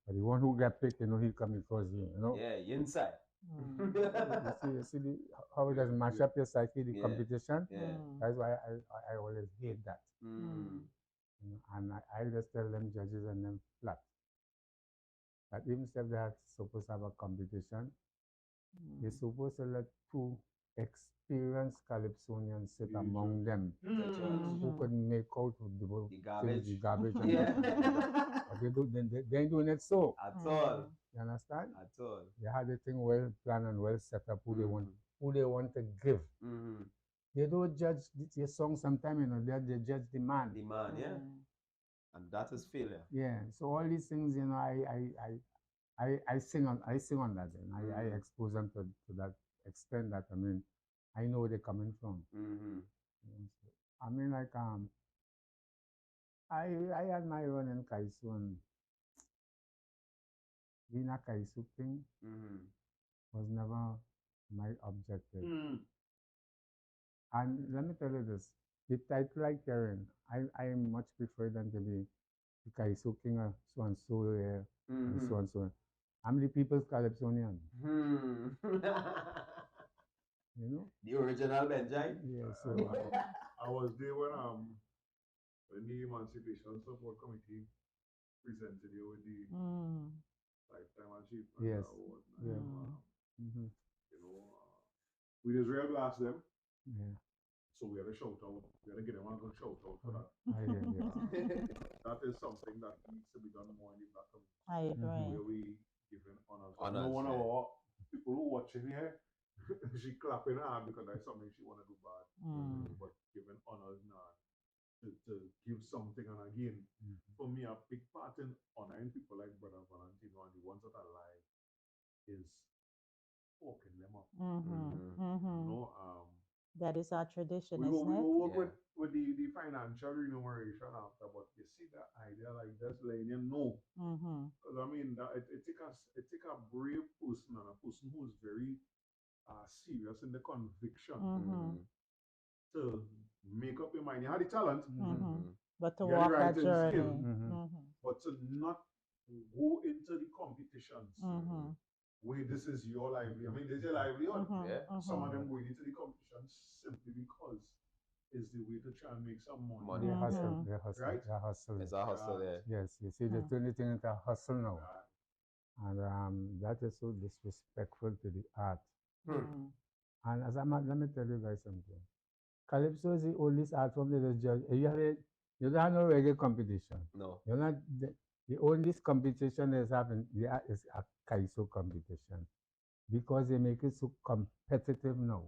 But the one who got picked, you know, he'll come because you know. Yeah, inside. you see how it does mash up your psyche, the competition. Yeah. That's why I always hate that. You know, and I just tell them judges and them flat that even if they are supposed to have a competition, they're supposed to let two experienced Calypsonians sit among them who could make out the garbage. Yeah. But they ain't doing it so. At all. You understand? At all. They had the thing well planned and well set up who they want to give. They don't judge your song sometimes, you know, they judge the man. The man, yeah. And that is failure. Yeah. So all these things, you know, I sing on that, and I expose them to that extent that I mean, I know where they're coming from. I mean, like I had my run in Kaisu, and being a Kaisu king was never my objective. And let me tell you this: the title I carry, I much prefer than to be the Kaisu king or so and so here and so and so. I'm the people's Calypsonian. You know? The original Benjamin? Yeah, so I was there when the Emancipation Support Committee presented you with the Lifetime Achievement Award. Yeah. You know, we just real blast them. Yeah. So we had a shout out. We had to give them a good shout out for that. Yeah. That is something that needs to be done more in the Black community. I agree. Where we give them honors. Honors, No one of our people who watching here, she clapping her hand because that's something she want to do bad. But giving honors now to give something, and again, for me, a big part in honoring people like Brother Valentino and the ones that are alive is opening them up. You know, that is our tradition, we isn't it? will work with the financial remuneration after, but you see that idea like this, letting you know. Because I mean, that it take a brave person and a person who's very serious in the conviction to make up your mind. You have the talent, but to you walk have that the journey, skill, but to not go into the competitions where this is your livelihood. I mean, this is your livelihood. Some of them going into the competitions simply because it's the way to try and make some money. They hustle. Right? They hustle. It's a hustle there. Yes, you see, they're turning it into a hustle now. And that is so disrespectful to the art. And as let me tell you guys something. Calypso is the oldest art form that is judged. You don't have no reggae competition. No. You're not the oldest competition that's happened is a Kaiso competition. Because they make it so competitive now.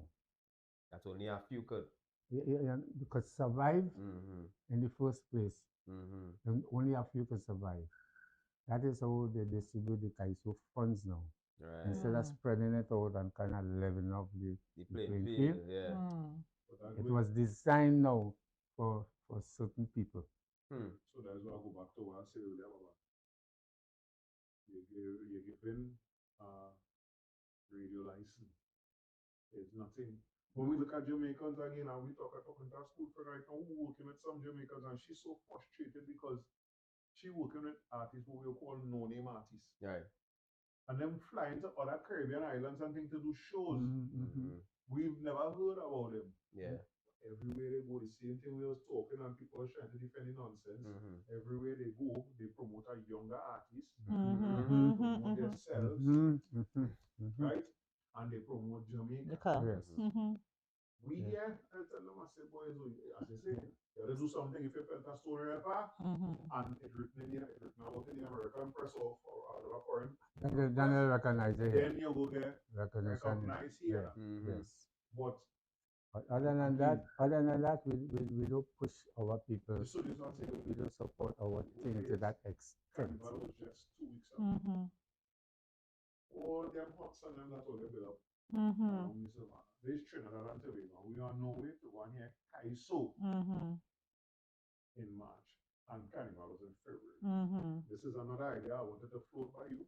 That only a few could. Because survive in the first place, only a few can survive. That is how they distribute the Kaiso funds now. Right. Instead of spreading it out and kind of leveling up the playing field. Yeah. It was designed now for certain people. So that's why I go back to what I said earlier about you're given radio license. It's nothing. When we look at Jamaicans again, and we talking to our school friend right now who working with some Jamaicans, and she's so frustrated because she working with artists who we call no-name artists. Right. And them flying to other Caribbean islands and things to do shows. We've never heard about them. Yeah. Everywhere they go, the same thing we was talking, and people are trying to defend the nonsense. Everywhere they go, they promote a younger artist, promote themselves, right? And they promote Jamaica. Yes. We here, I tell them, I say, boys, as you say, you gotta do something if you felt a story in your and it's written in here, it's written out in the American press or other foreign. Then they recognize it. Then you go get Recognition. recognized here. Yes. But other than that, we don't push our people. We don't support our thing to that extent. Carnival was just 2 weeks ago. All them huts and them that all they build up. There's Trinidad and Tobago. We are nowhere to go here Kaiso in March, and Carnival was in February. This is another idea I wanted to float by you.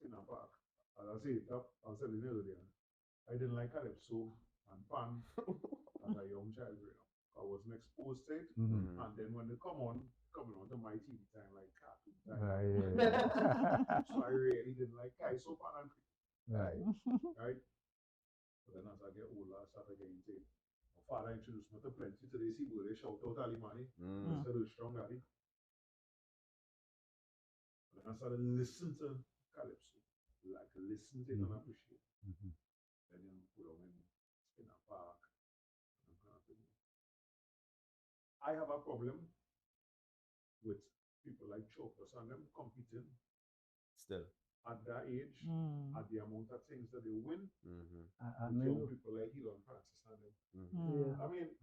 In a park, as I say, I was telling you earlier, I didn't like Calypso and Pan as a young child growing up. I wasn't exposed to it, and then when they coming on to my TV time like cartoon time. So I really didn't like Kaiso, Pan and right? But then as I get older, I started getting into it. My father introduced me to plenty today. See, where they shout out Talibah instead of Strong Daddy. And then I started listening to Calypso, like listen to it and appreciate it. Then you put on in a park. I have a problem with people like Chokers and them competing Still. at that age, at the amount of things that they win. I with mean, young people like Elon Francis and them. yeah. I mean,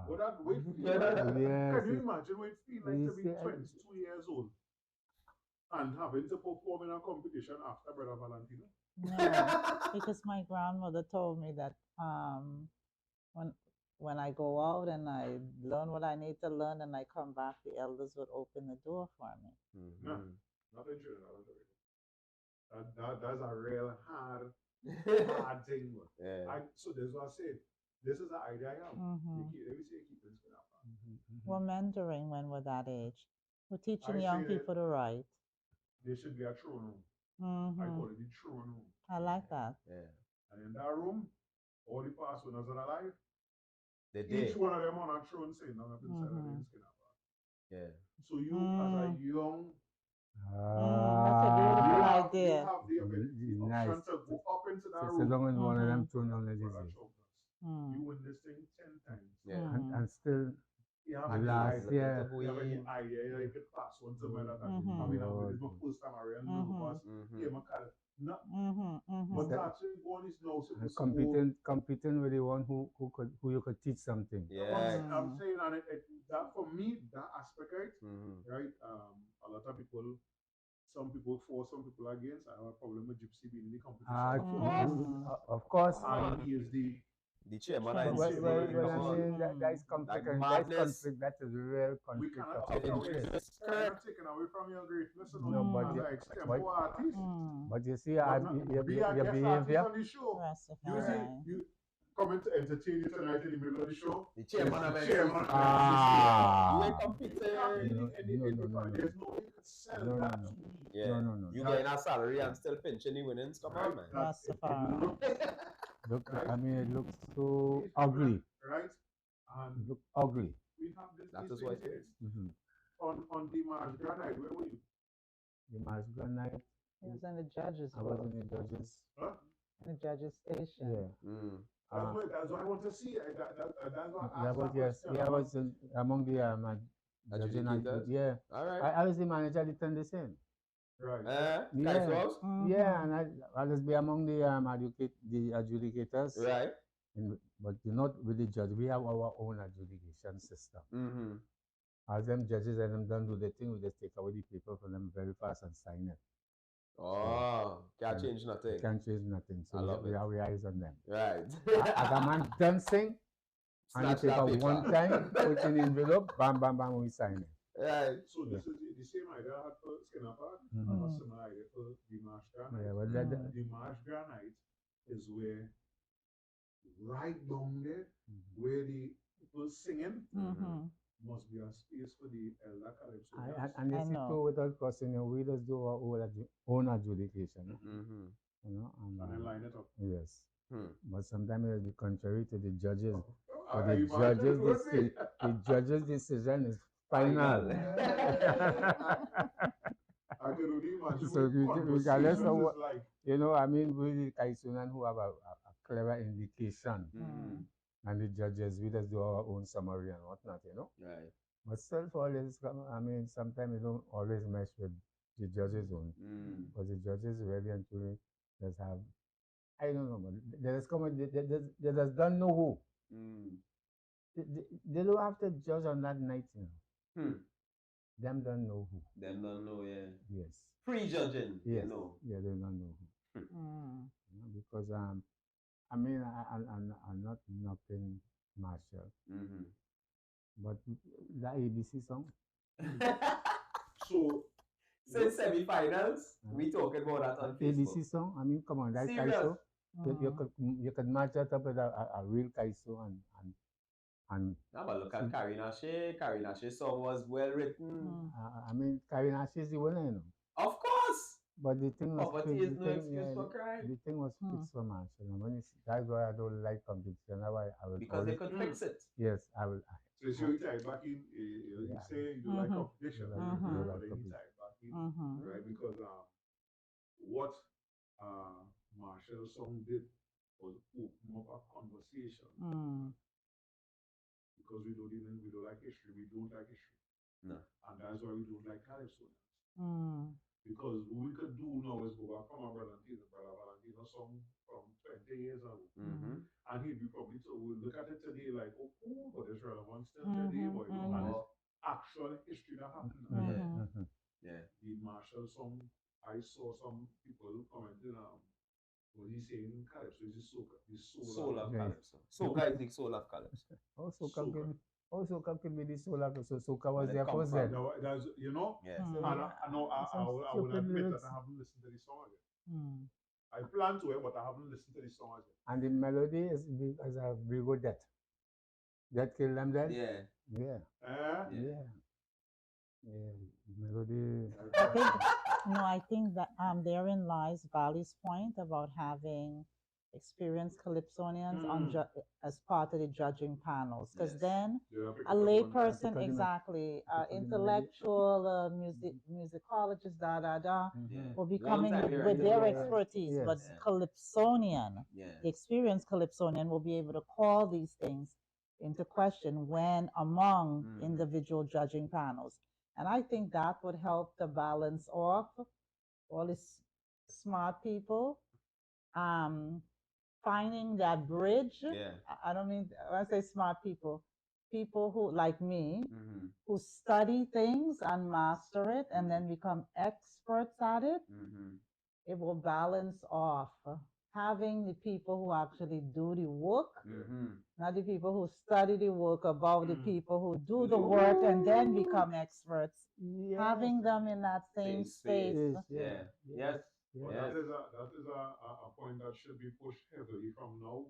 What that wait feel like? Can you imagine what it feel like to be 22 years old and having to perform in a competition after Brother Valentino? No, because my grandmother told me that when I go out and I learn what I need to learn and I come back, the elders would open the door for me. No, not in Trinidad. That's a real hard thing. So that's what I said. This is the idea I have. Let me say keep this up. We're mentoring when we're that age. We're teaching young people to write. There should be a throne room. I call it the throne room. I like that. And in that room, all the past winners that are alive, Each one of them on a throne saying, "No, I've been skin up." So you, as a young, that's a beautiful idea. You have the option to go up into that room. So long as one of them tune on the You win this thing 10 times. And still, you have last year, you have any idea you could pass on to me that I mean, this is my first time I really know but actually one is now competing with the one who you could teach something. I'm saying that for me, that aspect, right? A lot of people, some people for, some people against. I have a problem with Gypsy being in the competition. Of course. And he is the chairman. Well, I mean, that is conflict. That is real conflict. We cannot take away from your greatness. No, but you see, your behavior. You coming to entertain you tonight in the middle of the show. The chairman. You ain't competing. There's no way you could sell that to me. No. You getting a salary and still pinching the winnings. Come on, man. Look, I mean, it looks so ugly. Right? And look ugly. We have this. That is what it is. On the March Granite, where were you? The March Granite. He was in the judges. I was in the judges. Huh? In the judges station. That's what I want to see. I was among the judges. All right. I was the manager at the Tenderson. Right. And I was be among the adjudicators. Right. But not with the judge. We have our own adjudication system. As them judges and them don't do the thing, we just take away the paper from them very fast and sign it. Can't change nothing. Can't change nothing. So we have eyes on them. Right. As a man dancing, and you take out one time, put in the envelope, bam, bam, bam, we sign it. Right. So this is the same idea I had for Skinner Park. I have a similar idea for the Marsh Granite. The Marsh Granite is where, right down there, where the people singing, must be a space for the elder Calypso. And you see too, without crossing, we just do our own adjudication. You know, and then line it up. Yes. But sometimes it will be contrary to the judges. So the judge's decision is final. I can only imagine so regardless of what, You know, I mean, we Kaisunan who have a clever indication, and the judges, we just do our own summary and whatnot, you know. Right. But self always, I mean, sometimes you don't always mesh with the judges' own, because the judges really and truly just have, I don't know, but they just come, they just don't know who. They don't have to judge on that night, you know. Them don't know who. Them don't know, yeah. Yes. Prejudging, Yes. you know. Yeah, they don't know who. You know, because I mean, I'm not knocking Marshall, but the ABC song. So since semi-finals, we talking about that on Facebook. ABC song. I mean, come on, that Serious? Kaiso. You could match that up with a real Kaiso and. Now, but look at Karina Shea. Karina Shea's song was well written. I mean, Karina Shea is the winner, you know. Of course. But the thing was, poverty is no excuse for crime. The thing was fixed for Marshall. And when that's why I don't like competition. That's why I will because they could fix it. Yes, I will. So you tie back in, you say you don't like competition, but then you tie back in, right? Because what Marshall's song did was open up a conversation. Because we don't like history, we don't like history. No. And that's why we don't like calypso. Because what we could do now is go back from our Valentino song from 20 years ago. And he'd be probably, so we'll look at it today like, oh, cool, but it's relevant still today, but you know, and it's actual history that happened. Yeah. The Marshall song, I saw some people commenting, what he's saying calypso is the soul of calypso. Soca is the soul of calypso. Soca can be the soul of calypso. Soca was there first then. You know? Yes. I will admit that I haven't listened to the song again. I plan to, but I haven't listened to the song again. And the melody is a very good death. That killed them then? Yeah. Yeah. Yeah. Melody. I think that therein lies Valley's point about having experienced calypsonians as part of the judging panels, because then a lay person, exactly, intellectual, musicologist, will be coming with their expertise, but calypsonian, the experienced calypsonian will be able to call these things into question when among individual judging panels. And I think that would help to balance off all these smart people, finding that bridge. I don't mean, when I say smart people, people who, like me, who study things and master it and then become experts at it, it will balance off. Having the people who actually do the work, not the people who study the work above the people who do the work and then become experts. Having them in that same space. Yes. But that is a point that should be pushed heavily from now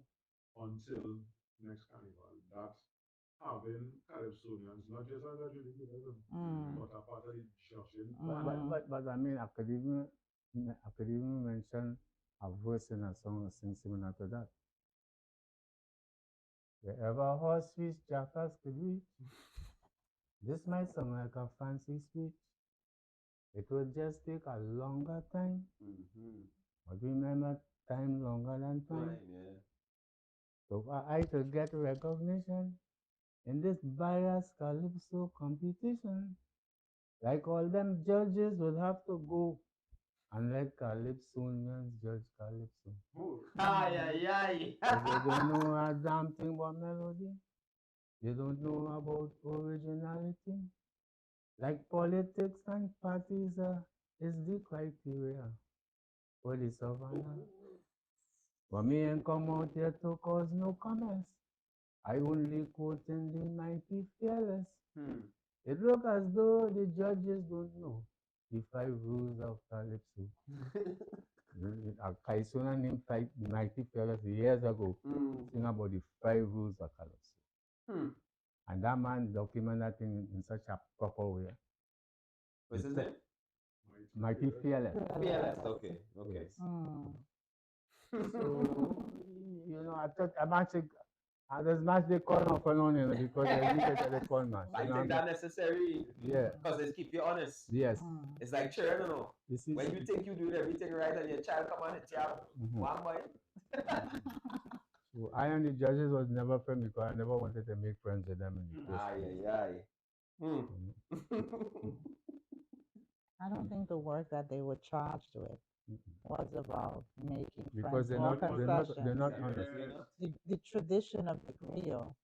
until next carnival. That having calypsonians, not just as a jury, but a part of the judging. But I mean, I could even mention a verse in a song similar to that. Wherever horse fish jackals could reach, this might sound like a fancy speech. It will just take a longer time. But remember, time longer than time. So for I to get recognition in this biased calypso competition, like all them judges would have to go and let calypsonians judge calypso. They don't know a damn thing about melody. They don't know about originality. Like politics and parties is the criteria for the savannah. But me ain't come out here to cause no comments. I only quote in the mighty fearless. It looks as though the judges don't know the 5 rules of calypso. Kaisuna named Mighty Fearless years ago, sing about the 5 rules of calypso. And that man documented that thing in such a proper way. What's his name? Mighty Fearless. Fearless, okay. Yes. So, you know, I'm actually I just smash the corn off alone, you know, because I think I the corn man. I think that necessary. Yeah. Because it's keep you honest. Yes. It's like children, you know. This is When you think you doing everything right and your child come and hit you up, one mind. So I and the judges was never friends because I never wanted to make friends with them in the first place. Aye. I don't think the work that they were charged with was about making Because friends or concessions. they're not honest. The tradition of the griot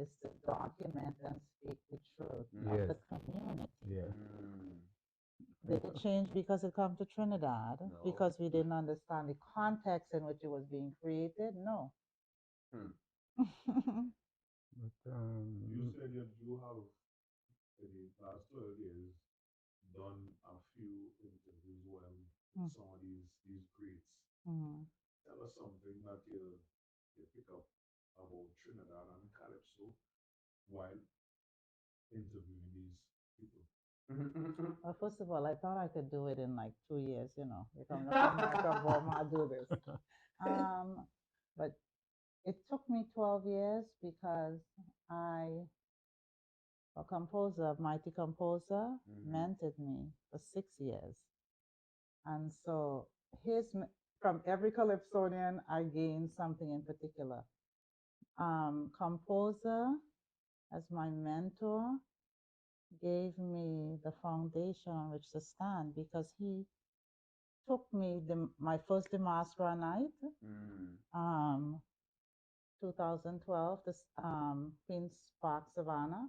is to document and speak the truth of the community. Yeah. Did it change because it come to Trinidad? No. Because we didn't understand the context in which it was being created? No. But You said you do have, in the past 12 years, done a few interviews with some of these greats. Tell us something that you pick up about Trinidad and Calypso while interviewing these people. Well, first of all, I thought I could do it in like 2 years, you know. If I'm not to do this. But it took me 12 years because a composer, Mighty Composer, mentored me for 6 years. And so from every Calypsonian, I gained something in particular. Composer, as my mentor, gave me the foundation on which to stand because he took me my first Demascra night, 2012, this Queen's Park Savannah,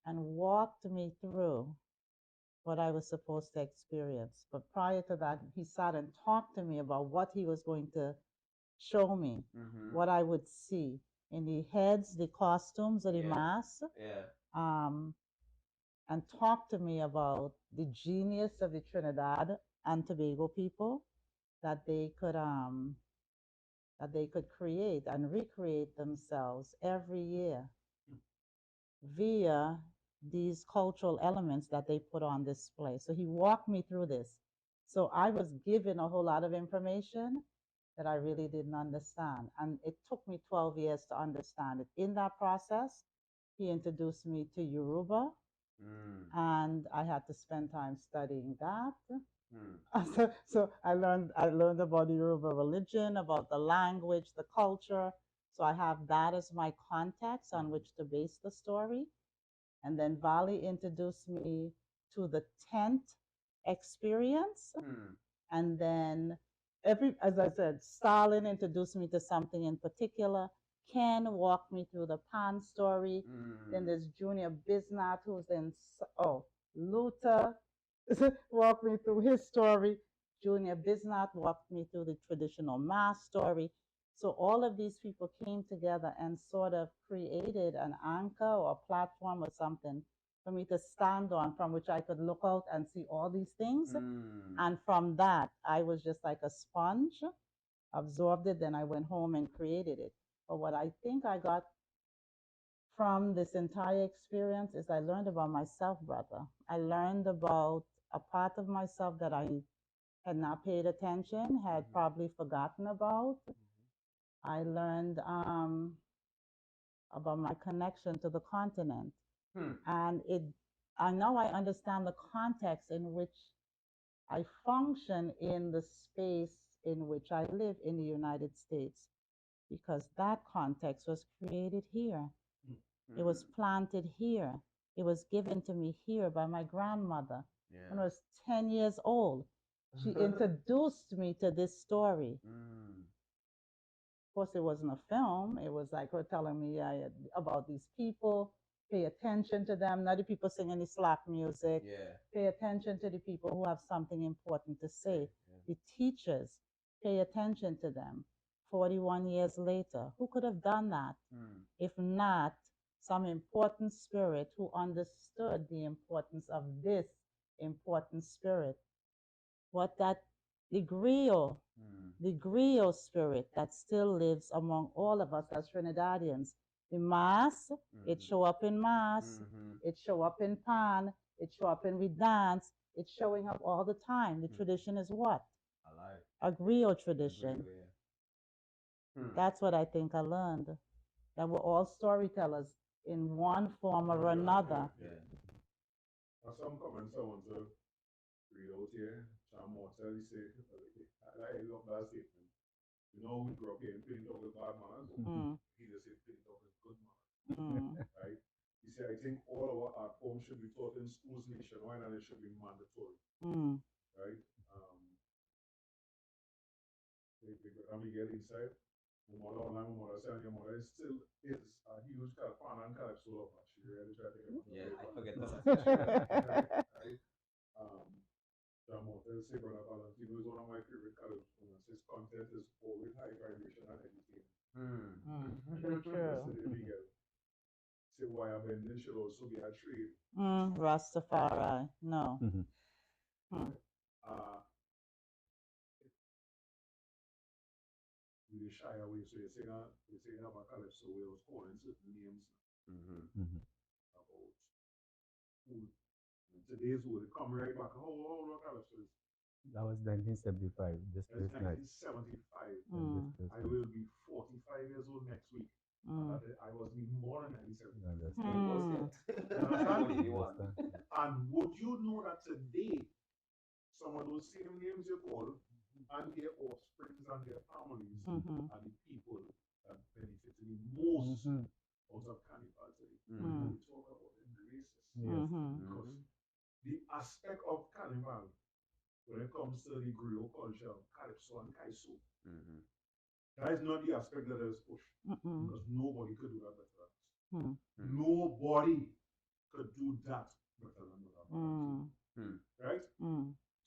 and walked me through what I was supposed to experience. But prior to that, he sat and talked to me about what he was going to show me, what I would see in the heads, the costumes, or the masks. And talked to me about the genius of the Trinidad and Tobago people that they could create and recreate themselves every year via these cultural elements that they put on display. So he walked me through this. So I was given a whole lot of information that I really didn't understand. And it took me 12 years to understand it. In that process, he introduced me to Yoruba, and I had to spend time studying that. So I learned about the Yoruba religion, about the language, the culture. So I have that as my context on which to base the story. And then Vali introduced me to the tent experience. And then as I said, Stalin introduced me to something in particular. Ken walked me through the Pan story. Then there's Junior Bisnat, who's in, Luther walked me through his story. Junior Bisnat walked me through the traditional mass story. So all of these people came together and sort of created an anchor or a platform or something for me to stand on, from which I could look out and see all these things. And from that, I was just like a sponge, absorbed it, then I went home and created it. But what I think I got from this entire experience is I learned about myself, brother. I learned about a part of myself that I had not paid attention, had probably forgotten about. I learned about my connection to the continent. And now I understand the context in which I function in the space in which I live in the United States, because that context was created here. It was planted here. It was given to me here by my grandmother when I was 10 years old. She introduced me to this story. Of course, it wasn't a film. It was like her telling me about these people. Pay attention to them. Not the people singing the slap music. Pay attention to the people who have something important to say. The teachers, pay attention to them. 41 years later, who could have done that if not some important spirit who understood the importance of this important spirit? What the griot spirit that still lives among all of us as Trinidadians. The mass, it show up in mass, it show up in pan, it show up in we dance, it's showing up all the time. The tradition is what? A griot tradition. That's what I think I learned. that we're all storytellers in one form or another. Yeah. Some comments I want to read out here. John Mortel, he said, I love that statement. You know, we grew up here in paint up with bad manners. He just said paint up with good manners. Right? He said, I think all our art forms should be taught in schools nationwide and it should be mandatory. Right? I'm Miguel inside. My mother said, your mother still is a huge fan and calypso lover. She really tried to get me. Yeah, I forget that. Right? John Mortel say Brother Valentino is one of my favorite calypso. His content is always high vibration and educating. True. Miguel. Say why bending should also be a trade. Rastafari. No. We shy away, so you say have a calypso way of calling certain names about food. And today's would come right back. How long calypso is? That was 1975. This That's night. 1975. I will be 45 years old next week. I was even born in 1975. And would you know that today, some of those same names you call and their offsprings and their families are the people that benefited the most out of carnival today. We talk about it racist. Because the aspect of carnival, when it comes to the griot culture, calypso and kaiso, that is not the aspect that is pushed. Because nobody could do that better than us. Nobody could do that better than us. Right?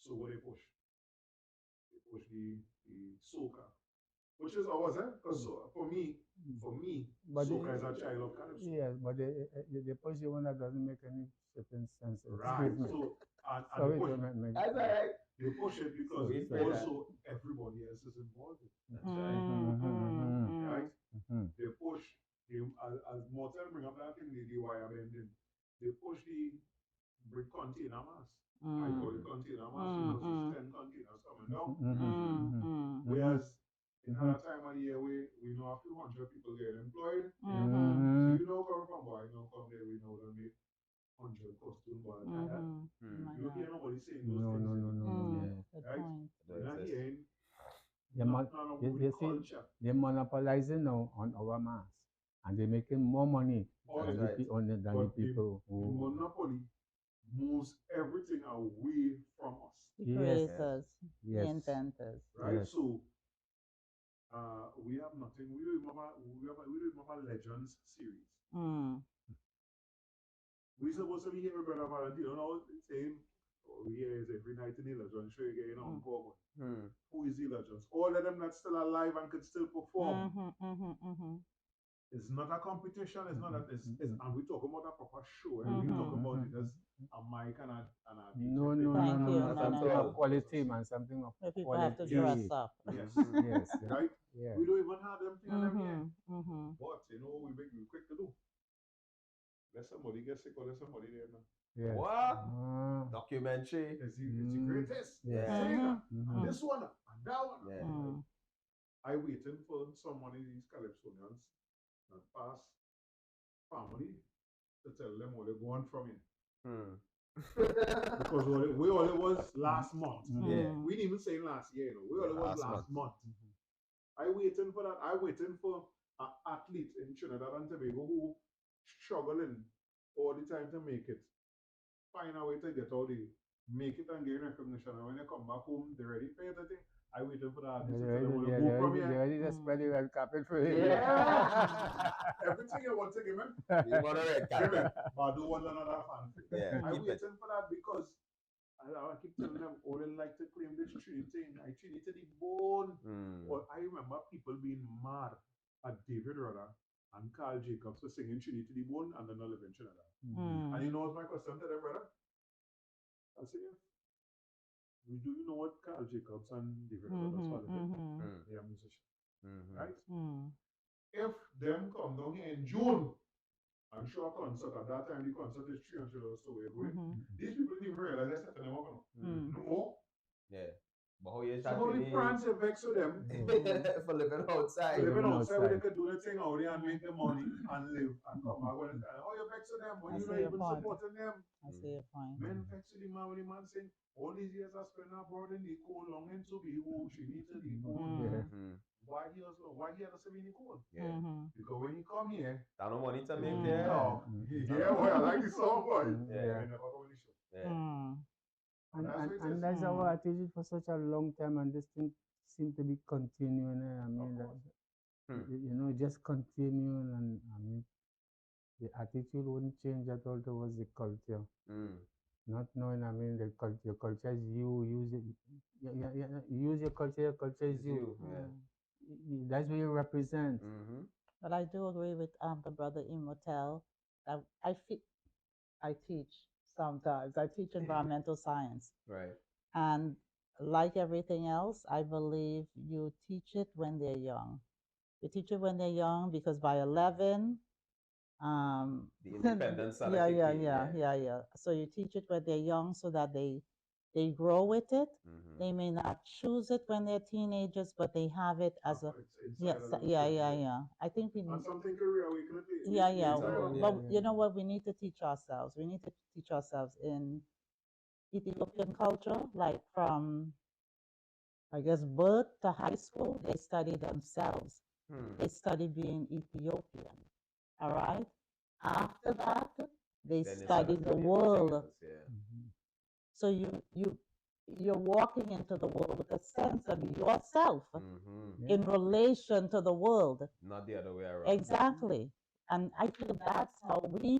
So what they push? They push the soca, which is ours, because for me, soca is a child of calypso. Yes, but they push the one that doesn't make any certain sense. Right. So Sorry, That's all right. they push it because also everybody else is involved. That's right. Right? They push as Mortel bring up that thing, the wire bending. They push the brick container mass. I call it container mass because it's 10 containers coming down. Whereas in another time of the year, we know a few hundred people get employed. So you know come from boy, you know come there, we know them make 100 costume by the time. You don't hear nobody saying those things. No. Right? You're not hearing They're monopolizing now on our mass, and they're making more money than the people who. Monopoly moves everything away from us. The creators, the inventors. Right? So we have nothing. We do have a Legends series. We supposed to be here with Brother Valentino now saying, we here is every night in the Legends show you getting on cover. Who is the Legends? All of them that's still alive and could still perform. It's not a competition, it's not that and we talk about a proper show, and we talk about it as a mic and a no, quality, man, something of where people quality. have to dress up. Yes. Right? Yeah. We don't even have them thing them yet. But you know we quick to do. Let somebody get sick or let somebody there now. Yes. What? Documentary. It's the greatest. Yeah. And this one and that one. Yeah. I waiting for someone in these Calypsonians and past family to tell them what they want from it. Because we all it was last month. We didn't even say last year, you know. We all it was last month. I waiting for that. I waiting for an athlete in Trinidad and Tobago who struggling all the time to make it. Find a way to get out there, make it and gain recognition. And when they come back home, they're ready for it. I think I waiting for that. They're ready to spread the red carpet for you. Everything you want to give him. You want a red carpet. But I don't want another fan. Yeah, I waiting for that because I keep telling them, all they like to claim this Trinity thing. I treat it to the bone. Well, I remember people being mad at David Rudder and Carl Jacobs for singing Trinity to the bone and then not live in Trinidad. And you know what's my question to them, brother? I say, do you know what Carl Jacobs and David Rudder are living? They are musicians. Right? If them come down here in June and show a concert, at that time the concert is $300, so we're going. These people didn't even realize they're setting them up. No. Yeah. But how you So how the France are vexed with them for living outside? living outside where they could do the thing out there and make the money and live and come back. When how you vexed with them when I you're see not your even point. supporting them? I see your point. Men vex with the man when the man saying all these years I spent abroad in the cold, longing to be home. She needs to be home. Why he doesn't be in the cold? Yeah. Because when he come here, I no money to make no, yeah, boy, I like the song, boy. Yeah. They never go in the show. Yeah. And that's our attitude for such a long time, and this thing seems to be continuing. I mean, you know, just continuing, and I mean, the attitude wouldn't change at all towards the culture. Not knowing, I mean, the culture, your culture is you, use it. You use your culture is you. That's what you represent. But I do agree with the brother Imhotep that I teach sometimes. I teach environmental science. Right. And like everything else, I believe you teach it when they're young. You teach it when they're young because by 11, The independence. yeah. So you teach it when they're young so that they grow with it. They may not choose it when they're teenagers, but they have it as a yeah. I think we And something career we could But you know what? We need to teach ourselves. We need to teach ourselves in Ethiopian culture, like from I guess birth to high school. They study themselves. They study being Ethiopian. All right. After that, they study the world. So you're walking into the world with a sense of yourself in relation to the world. Not the other way around. Exactly. And I feel that's how we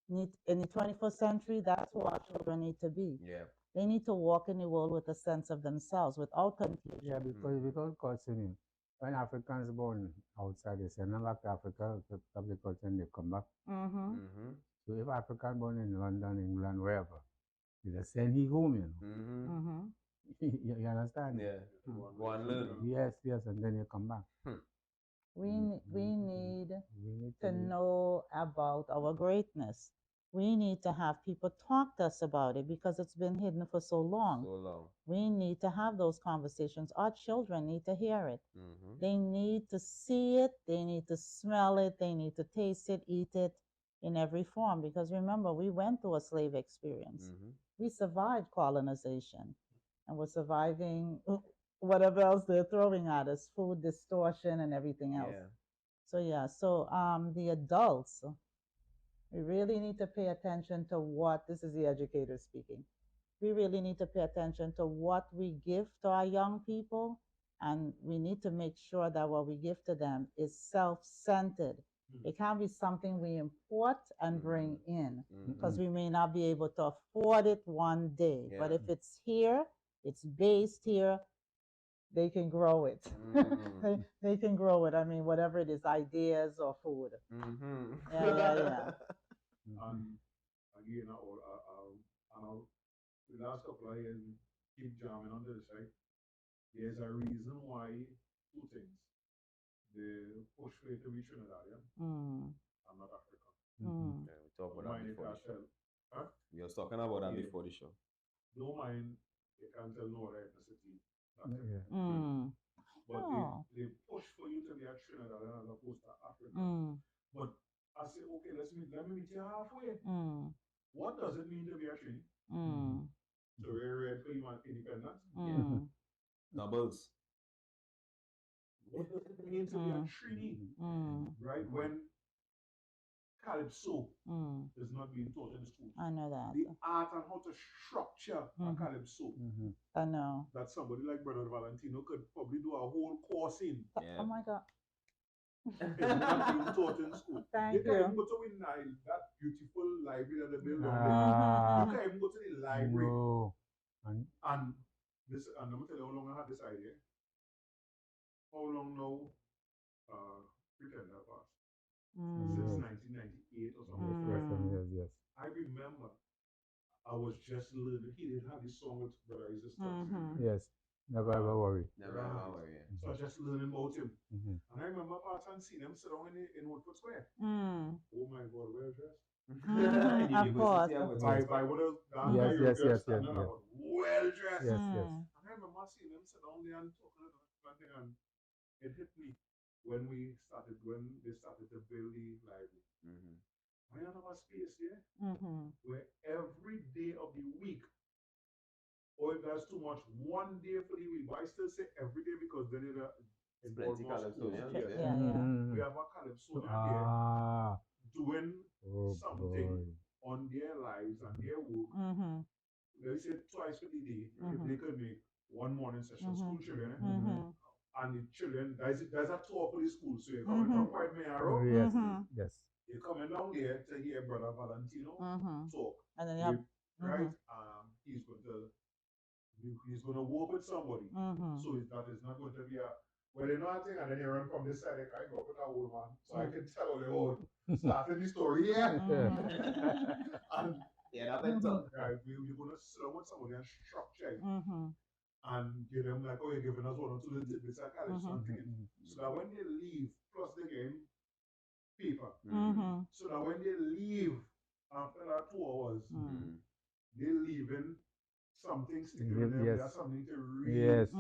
need in the 21st century. That's who our children need to be. Yeah. They need to walk in the world with a sense of themselves, without confusion. Yeah, because without questioning, when Africans born outside, they send them back to Africa, to public culture, and they come back. So if African born in London, England, wherever, they just send he home, you know. You understand? Yeah. Go and learn. Yes, and then you come back. We need to know about our greatness. We need to have people talk to us about it because it's been hidden for so long. We need to have those conversations. Our children need to hear it. They need to see it. They need to smell it. They need to taste it, eat it in every form. Because remember, we went through a slave experience. We survived colonization, and we're surviving whatever else they're throwing at us, food distortion and everything else. So the adults, we really need to pay attention to what, this is the educator speaking, we really need to pay attention to what we give to our young people, and we need to make sure that what we give to them is self-centered. It can't be something we import and bring in, because we may not be able to afford it one day. But if it's here, it's based here, they can grow it. They can grow it. I mean, whatever it is, ideas or food. Yeah. And again, the last couple of years, keep jamming on this, right? There's a reason why two things. The push for it to be Trinidadian. I'm not African. Yeah, we talked about that before the show. Huh? We were talking about that before the show. Don't mind, you can't tell no other ethnicity. But they push for you to be a Trinidadian as opposed to African. But I say, okay, let me meet you halfway. What does it mean to be a Trini? So we're ready for you want independence? Doubles. What does it mean to be a Trini? Right? When Calypso is not being taught in the school. I know that. The art and how to structure a Calypso. I know. That somebody like Brother Valentino could probably do a whole course in. Oh my God. It's not being taught in school. Thank you. You Can even go to Nile, that beautiful library that they built down there. You can even go to the library. No. And this, and let me tell you how long I had this idea. How long now? Pretender passed. Since 1998 or something. Yes. I remember I was just learning. He didn't have this song with Brother Resistance. Yes. Never ever worry. Never ever worry. So I just learning about him. And I remember parts and seeing him sit down in Woodford Square. Oh my God, well dressed. Of course. By what else? Yes. Well dressed. Yes. And I remember seeing them sit down there and talking about that thing, and it hit me when they started to build the library. I have a space there where every day of the week, or if that's too much, one day for the week, but I still say every day because then it's Plenty almost school. Calypsonians, Yeah, yeah. yeah. We have a Calypsonian there doing Oh something boy. on their lives and their work. They say twice for the day. If they could make one morning session, school children, and the children, there's a tour for the school, so you're coming from White Oh, Mayor, yes, yes. you're coming down there to hear Brother Valentino talk. And then you have Right? He's going to work with somebody. So that is not going to be a, well, you know what thing, and then you run from this side, I go up with that old man, so I can tell the whole starting the story here. And Yeah, that's it. right, you're going to sit down with somebody and structure it. And give them like, oh, you're giving us one or two little tidbits of something. So that when they leave, plus they gain paper. So that when they leave after that 2 hours, they're leaving something sticking with them. Yes. There's something to read. Yes.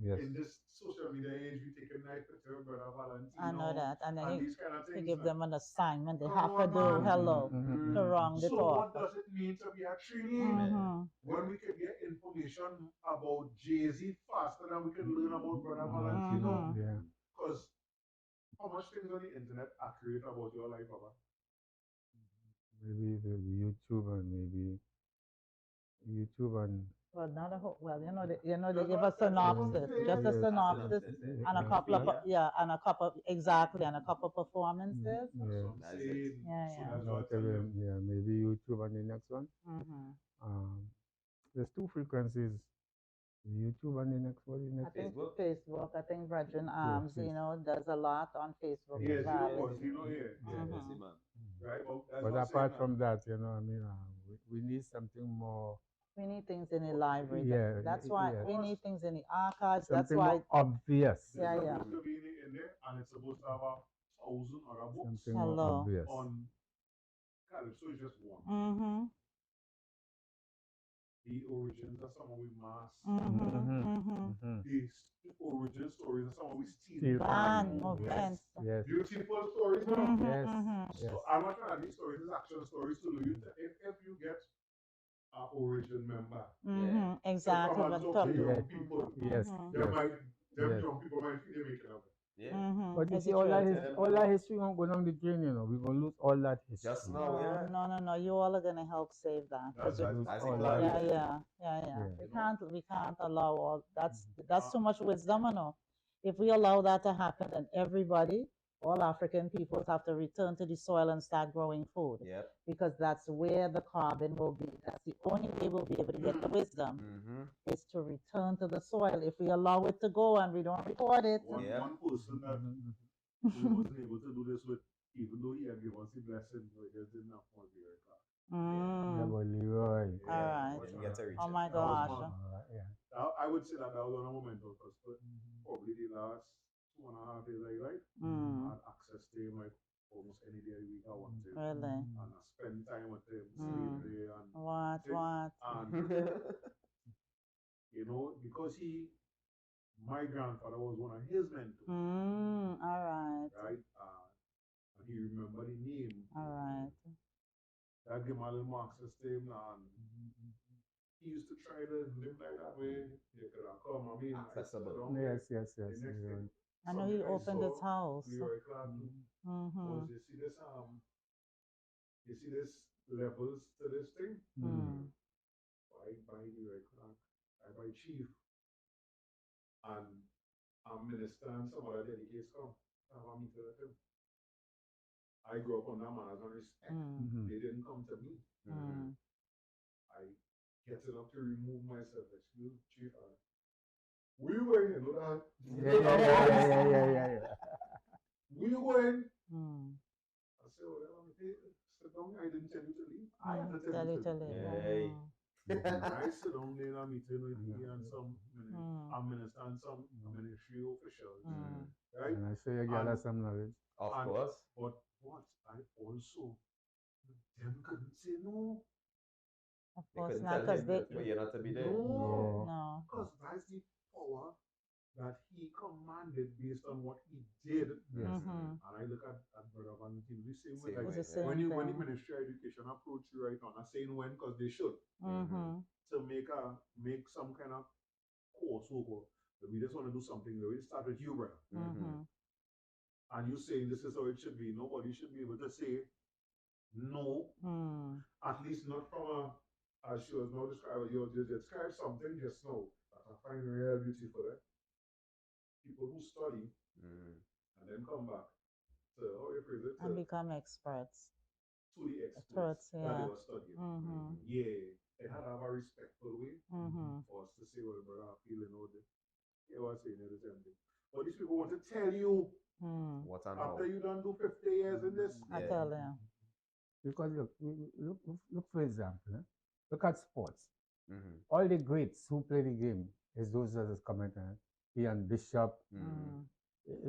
Yes. In this social media age, we take a night picture of Brother Valentino. I know that. And then these kind of to things. give them an assignment, they Come have to on, do man. hello to round it So off. what does it mean to be a trainee? When we can get information about Jay-Z faster than we can learn about Brother Valentino. Yeah. Because how much things on the internet accurate about your life, Papa? Maybe the YouTube and Well, not a whole, well, they give a synopsis, just a synopsis, and a couple of, and a couple, exactly, and a couple performances. Yeah. That's it. Yeah, maybe YouTube and the next one. There's 2 frequencies. YouTube and the next one. I think Facebook, I think Virgin Arms, does a lot on Facebook. Yes, Live. Right? But apart from that, we need something more. We need things in the library. Yeah, that's why we need things in the archives. Something That's why more obvious. Yeah. Supposed to be in there, and it's supposed to have 1,000 other books. Something more obvious. On Calypso is just one. The origins of some of we mass. The origin stories of some of we steal. Yes. Beautiful stories. Yes. So I'm not trying to these stories, these action stories to do. If you get an origin member, exactly. To talk to young people, Yes. young people might feel they're making up. But you see, all that history won't go down the drain, We're going to lose all that history. Just now, No. You all are going to help save that. We can't allow all. That's too much wisdom, If we allow that to happen, then everybody, all African peoples, have to return to the soil and start growing food. Because that's where the carbon will be. That's the only way we'll be able to get the wisdom. Is to return to the soil. If we allow it to go and we don't record it. One person that we wasn't able to do this with, even though he had given us the blessing, we just didn't have one very clear. Yeah, but Leroy. All right. Oh my gosh. I would say that was on a momentum because probably the last 2.5 days, right? I had access to him like almost any day of the week I wanted. Really? And I spend time with him, slavery and what? And because my grandfather was one of his mentors. All right. Right? And he remembered the name. All right. That gave my little access to him and he used to try to live like that way. You could come, accessible. Yes. I know he opened his house. Was you see this levels to this thing? I buy Leroy Clark, I buy Chief, and I'm minister and some other delegates come. I have a meeting with him. I grew up on that man as a respect. They didn't come to me. I get enough to remove myself. Excuse Chief. We were in, that. Yeah. We were in. I said, well, sit down. I didn't tell you to leave. I had to tell you to leave. I sit down there in a meeting with me and some minister and some ministry officials. Right? And I say you gather some knowledge. Of course. But what I also, them couldn't say no. Of They course couldn't not, tell because him they for you not to be there. No, no. because that's the power that he commanded based on what he did. Yes. Mm-hmm. And I look at Brother Valentino the same way. Same Like, way, It's the yeah. same when the thing. Ministry of Education approach you right now, I'm saying when, because they should, Mm-hmm. to make some kind of course over. But we just want to do something where we start with you, brother. Mm-hmm. And you saying this is how it should be. Nobody should be able to say no, Mm. at least not from a, as she was now describing, you describe something just now that I find real beautiful. People who study and then come back to, how you phrase it, And become experts. to the Experts, experts that they yeah. were studying. Mm-hmm. Yeah, it had to have a respectful way Mm-hmm. for us to say, well, brother, I'm feeling all this. Yeah, I was saying the same thing. But these people want to tell you Mm. What and how? after you done do 50 years in this. I Yeah. tell you. Because look for example, look at sports. Mm-hmm. All the greats who play the game is those that is coming. Ian Bishop, Mm.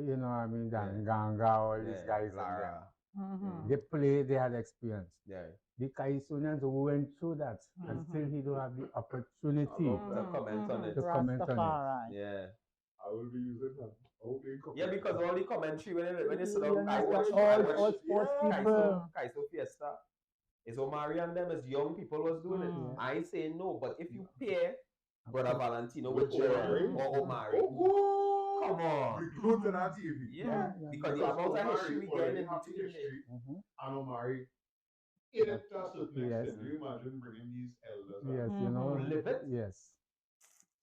you know, I mean, Yeah. Dan Ganga, all these Yeah, guys in there. Lara. Mm-hmm. They play, they had experience. Yeah. The Kaisonians who went through that, and still he don't have the opportunity To comment on it. to comment on it. Rastafari. Yeah. I will be using that. Yeah, because all the commentary when you sit You down, I understand? watch All sports people. Kaiso Fiesta. Is Omari and them as young people was doing it. Mm. I ain't saying no, but if you pair Brother Valentino with With Omari? Jerry or Omari, Oh, come on. we glued to that TV. Yeah, because the amount of history we get in between history, Mhm. and Omari, in it to a certain Yes. extent. Do you imagine bringing these elders? Yes, you know, Live it. yes.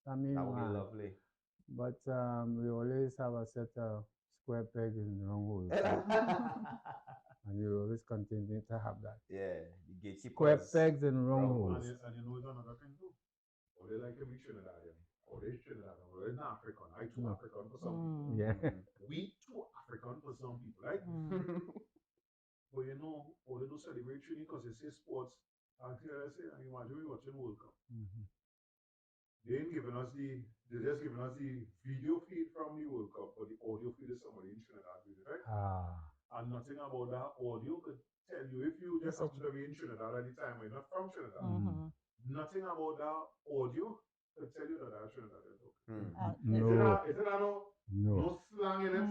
I mean, That would be lovely. but we always have a set of square peg in the wrong hole. And you always continue to have that. Yeah, the gatekeepers. Square pegs in wrong wrong holes. And you know, it's another thing too. Or they like to be Trinidadian. Or they're Trinidadian. Or they're not African. I too African for some people. Yeah. We too African for some people, right? But you know, or they do celebrate Trinity because they say sports. And I say, and imagine we watching World Cup. They ain't giving us they just giving us the video feed from the World Cup, but the audio feed is somebody in Trinidad with it, right? And nothing about that audio could tell you if you just happen to be in Trinidad at the time when you're not from Trinidad. Nothing about that audio could tell you that that's Trinidad. No. Is it no slang in it?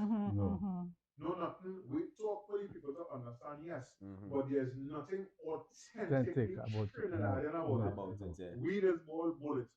No, nothing. We talk for the people to understand, yes, but there's nothing authentically about it. Trinidadian about it. Yeah. We just ball bullet,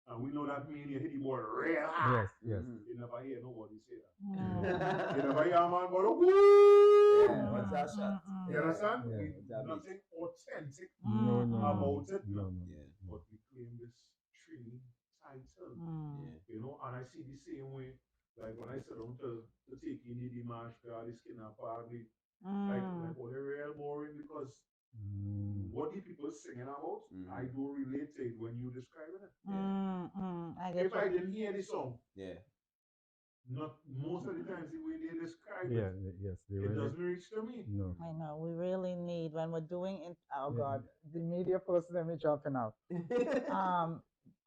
and we know that means you hit the ball real hard. Yes. You never hear nobody say that. Mm. You never hear a man go, woo! Yeah, what's that shot? You understand? Yeah. Nothing authentic No. about it. No. Yeah. But we claim this Trini title, Yeah. you know, and I see the same way. Like when I sit down to take in the Dimash, the Skinner party, like what a real boring because what the people singing about, I do relate to it when you describing it. If I didn't hear the song, not most of the times the way they describe it, it doesn't reach to me. No. I know. We really need when we're doing it. Oh God, the media person let me jumping out.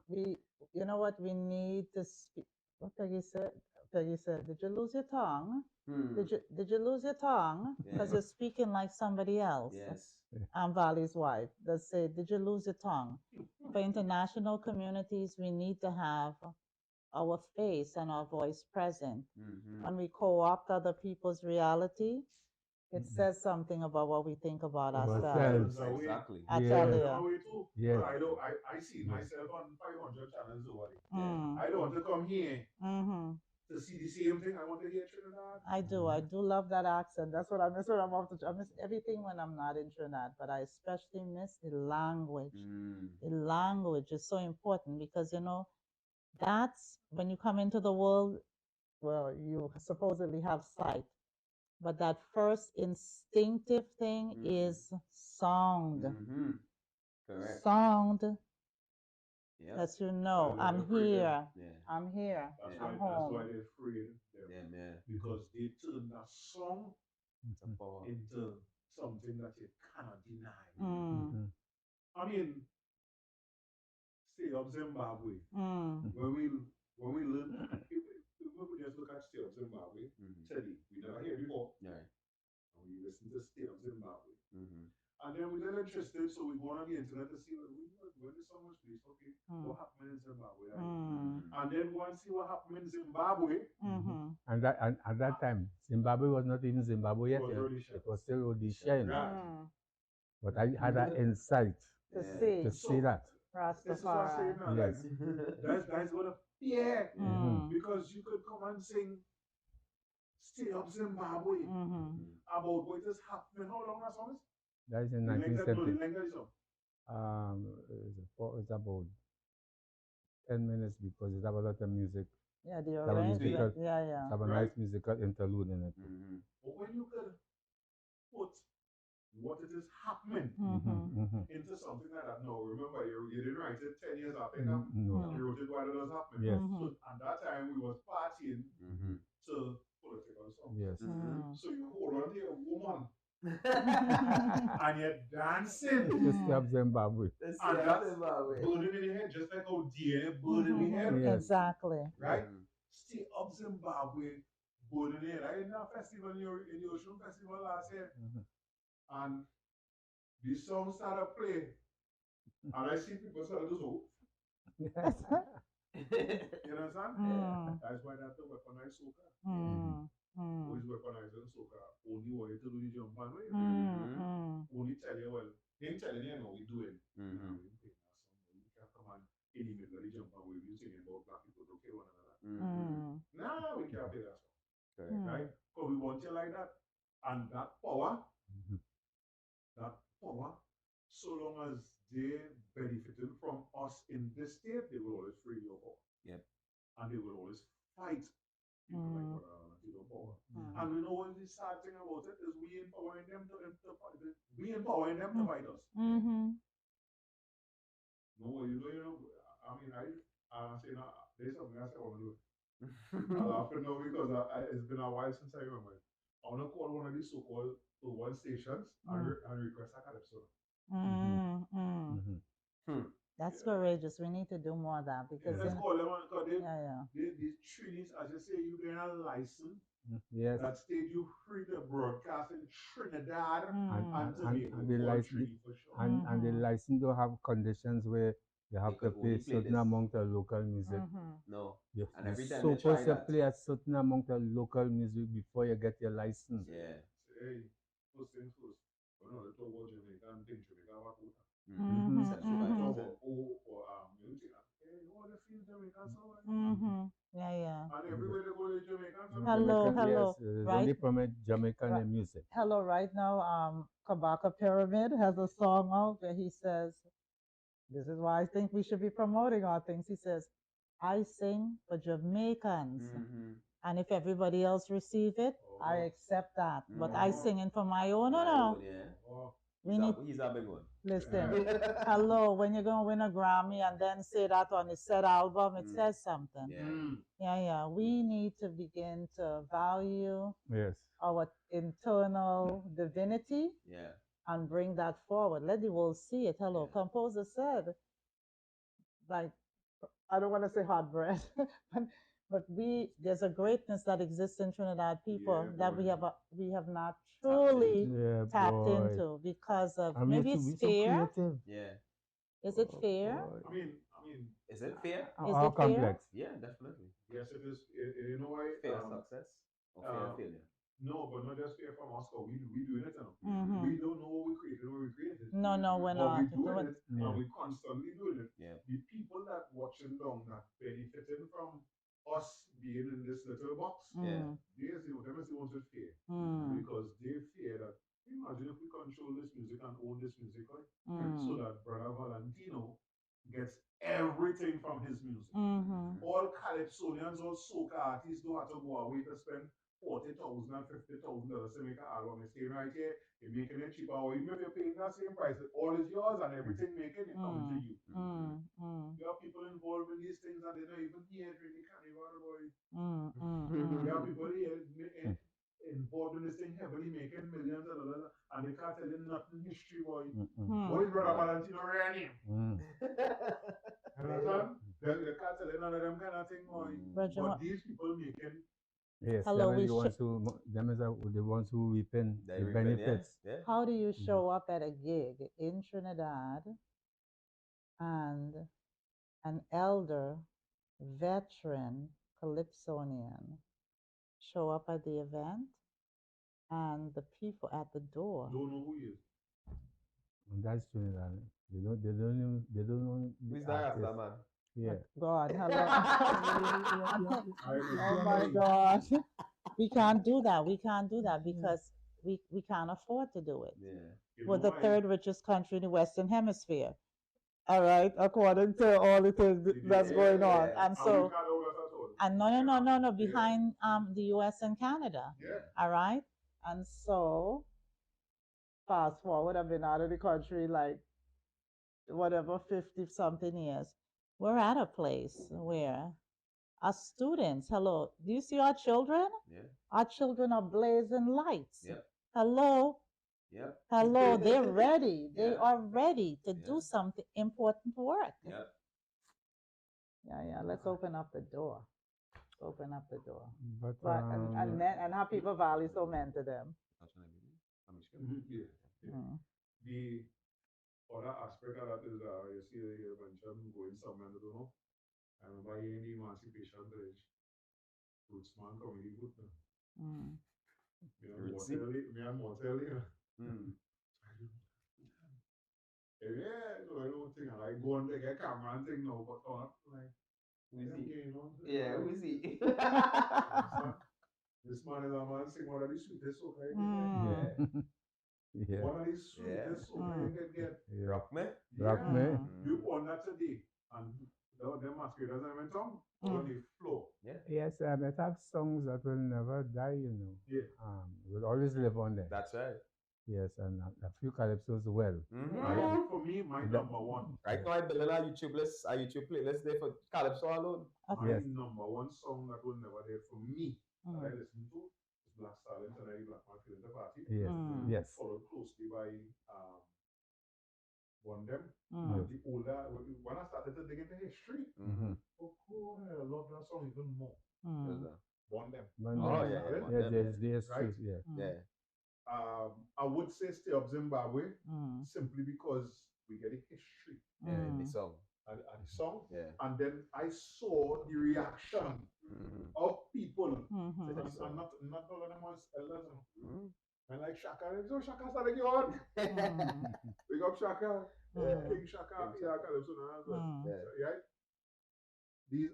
We, you know what? We need to speak. What Peggy said. Peggy said, "Did you lose your tongue? Did you lose your tongue? Because you're speaking like somebody else." Yes. I'm Valley's wife. Does say, "Did you lose your tongue?" For international communities, we need to have our face and our voice present. When we co-opt other people's reality, it says something about what we think about ourselves. Exactly. I tell you. Yes. I see myself on 500 channels over there. Mm. I don't want to come here Mm-hmm. to see the same thing. I want to hear Trinidad. I do love that accent. That's what I miss when I'm off I miss everything when I'm not in Trinidad, but I especially miss the language. The language is so important because, you know, that's when you come into the world, well, you supposedly have sight, but that first instinctive thing is sound. Correct. Sound. Yep. That you know, Yeah, I'm they're here. afraid I'm here. I'm That's home. why they're afraid. Because they turn that song into something that you cannot deny. I mean, State of Zimbabwe. When we learn, if we just look at State of Zimbabwe, Teddy, we never hear before. Yeah. And we listen to State of Zimbabwe. And then we get interested, so we go on the internet to see when this song was released. Okay, what happened in Zimbabwe? And then go and see what happened in Zimbabwe. And at that time, Zimbabwe was not even Zimbabwe yet. It was still Rhodesia. Right. But I had an insight To to see that. This is what I'm saying now. Yes. That's what because you could come and sing Stay Up Zimbabwe about what is happening. How long that song is? That is in 1970. It's about 10 minutes because it's have a lot of music. Yeah, the arrangement. Yeah. Have a nice musical interlude in it. But when you could put what it is happening into something like that, no, remember you didn't write it 10 years after that. No. You wrote it while it was happening. Yes. So at that time we was partying to political songs. Yes. So you hold on to your woman. And you're dancing. To stop Zimbabwe. And that's burning in your head, just like how DNA burning in your head. Yes. Exactly. Right? Stay Up Zimbabwe, burning in your head. I in a festival in the Ocean Festival last year. And these songs started playing. And I see people started to go. You understand? That's why that's the weaponized soca. Always weaponizing soca. Only way to do the jump and way. Only tell you, well, they ain't telling you how we do it. We can't come and in the middle of the jump and way we singing about black people to kill one another. Nah, we can't play that song. Right? Because we want you like that. And that power, so long as they benefited from us in this state, they will always free your power. Yep. And they will always fight people like Valentino power. And we know what the sad thing about it is we empowering them to fight us. No, you know, I mean, I say now, there's something else I want to do. I laugh now because it's been a while since I remember. I want to call one of these so-called one stations and request a calypso. That's courageous. We need to do more of that because let's call them because these treaties, as you say, you get a license that state you free to broadcast in Trinidad and Tobago. And the license don't have conditions where you have to play a certain amount of local music. No. You're Every time supposed to play a certain amount of local music before you get your license. Yeah. Hey, first things first. We're not talking about Jamaica and think Jamaica about music. And everywhere they go to Jamaica. Hello. Yes, right? only promote Jamaican music. Hello, right now, Kabaka Pyramid has a song out where he says, this is why I think we should be promoting our things. He says, I sing for Jamaicans. And if everybody else receive it, I accept that. But I singing for my own, He's a big one. Listen, hello, when you're going to win a Grammy and then say that on the said album, it says something. We need to begin to value our internal divinity and bring that forward. Let the world see it. Hello, composer said, like, I don't want to say hot bread, but there's a greatness that exists in Trinidad people that we have not truly tapped into because of maybe it's fear. Is it fear? I mean, is it fear? Is it complex? Yeah, definitely. Yes, it is. You know why? Fear of success or fear of failure? No, but not just fear from us. We doing it now. We don't know what we created when we created it. No, we're not. We doing it, and we constantly doing it. The people that watching down that benefiting from us being in this little box, them is the ones with fear. Because they fear that, imagine if we control this music and own this music, right? So that Brother Valentino gets everything from his music. All calypsonians, all soca artists don't have to go away to spend $40,000 and $50,000 to make an album. It's staying right here, you're making it cheaper, or even if you're paying that same price, all is yours and everything making it coming to you. You have people involved in these things and they don't even hear it really carnival, boy. You have people here involved in this thing heavily making millions of dollars and they can't tell you nothing history, boy. What is Brother Valentino running? Understand? They can't tell you none of them kind of thing, boy. But these people making Yes, Hello, them we is the ones who, them is the ones who reaping They the reaping, benefits. Yeah. how do you show up at a gig in Trinidad and an elder, veteran Calypsonian show up at the event and the people at the door Don't know who he is. And that's Trinidad. They don't know the Who's that artist. Rasta man? Yeah. God, hello. I Oh my God. We can't do that. We can't do that because we can't afford to do it. Yeah. We're the third richest country in the Western Hemisphere. All right, according to all the things that's going on. Yeah. And so, and no, behind the US and Canada. Yeah. All right. And so fast forward, I've been out of the country like whatever, 50 something years. We're at a place where our students, hello, do you see our children? Yeah. Our children are blazing lights. Yep. Hello. Yep. Hello, they're ready. They Yeah. are ready to Yeah. do something important work. Yep. Yeah. Let's open up the door. Open up the door. But And Happy Valley so meant to them. Yeah. The other aspect of that is you see you mentioned going somewhere, I don't know. I remember in the Emancipation Bridge, Rootsman comedy group. Mm. Me and Mortelli. Yeah, so I don't think I go on to get camera and thing now, but like, Yeah, who's he? This man is a man sing one of the sweetest soca you Mm. can get. yeah. One of the sweetest soca you can get. Yeah. Rock me? Rock me. You won that today. And them masqueraders I went on the floor. Yes, it have songs that will never die, you know. Yeah. Will always live on there. That's right. Yes, and a few calypsos well. For me, my number one. Right now, I'm building our YouTube playlist there for Calypso alone. My number one song that will never die for me that I listen to is Black Stallion Tonight, Black Man Feeling the Party. Yes, yes. Followed closely by One Them. The older, when I started to dig into history, oh cool, I love that song even more. One Them. Oh, yeah. There's right? Yeah. I would say Stay Up Zimbabwe simply because we get a history. Yeah, the song. And the song. Yeah. And then I saw the reaction of people. And not all of them was elders. And like Shaka, so Shaka started on. Big up Shaka. King Shaka. Yeah. These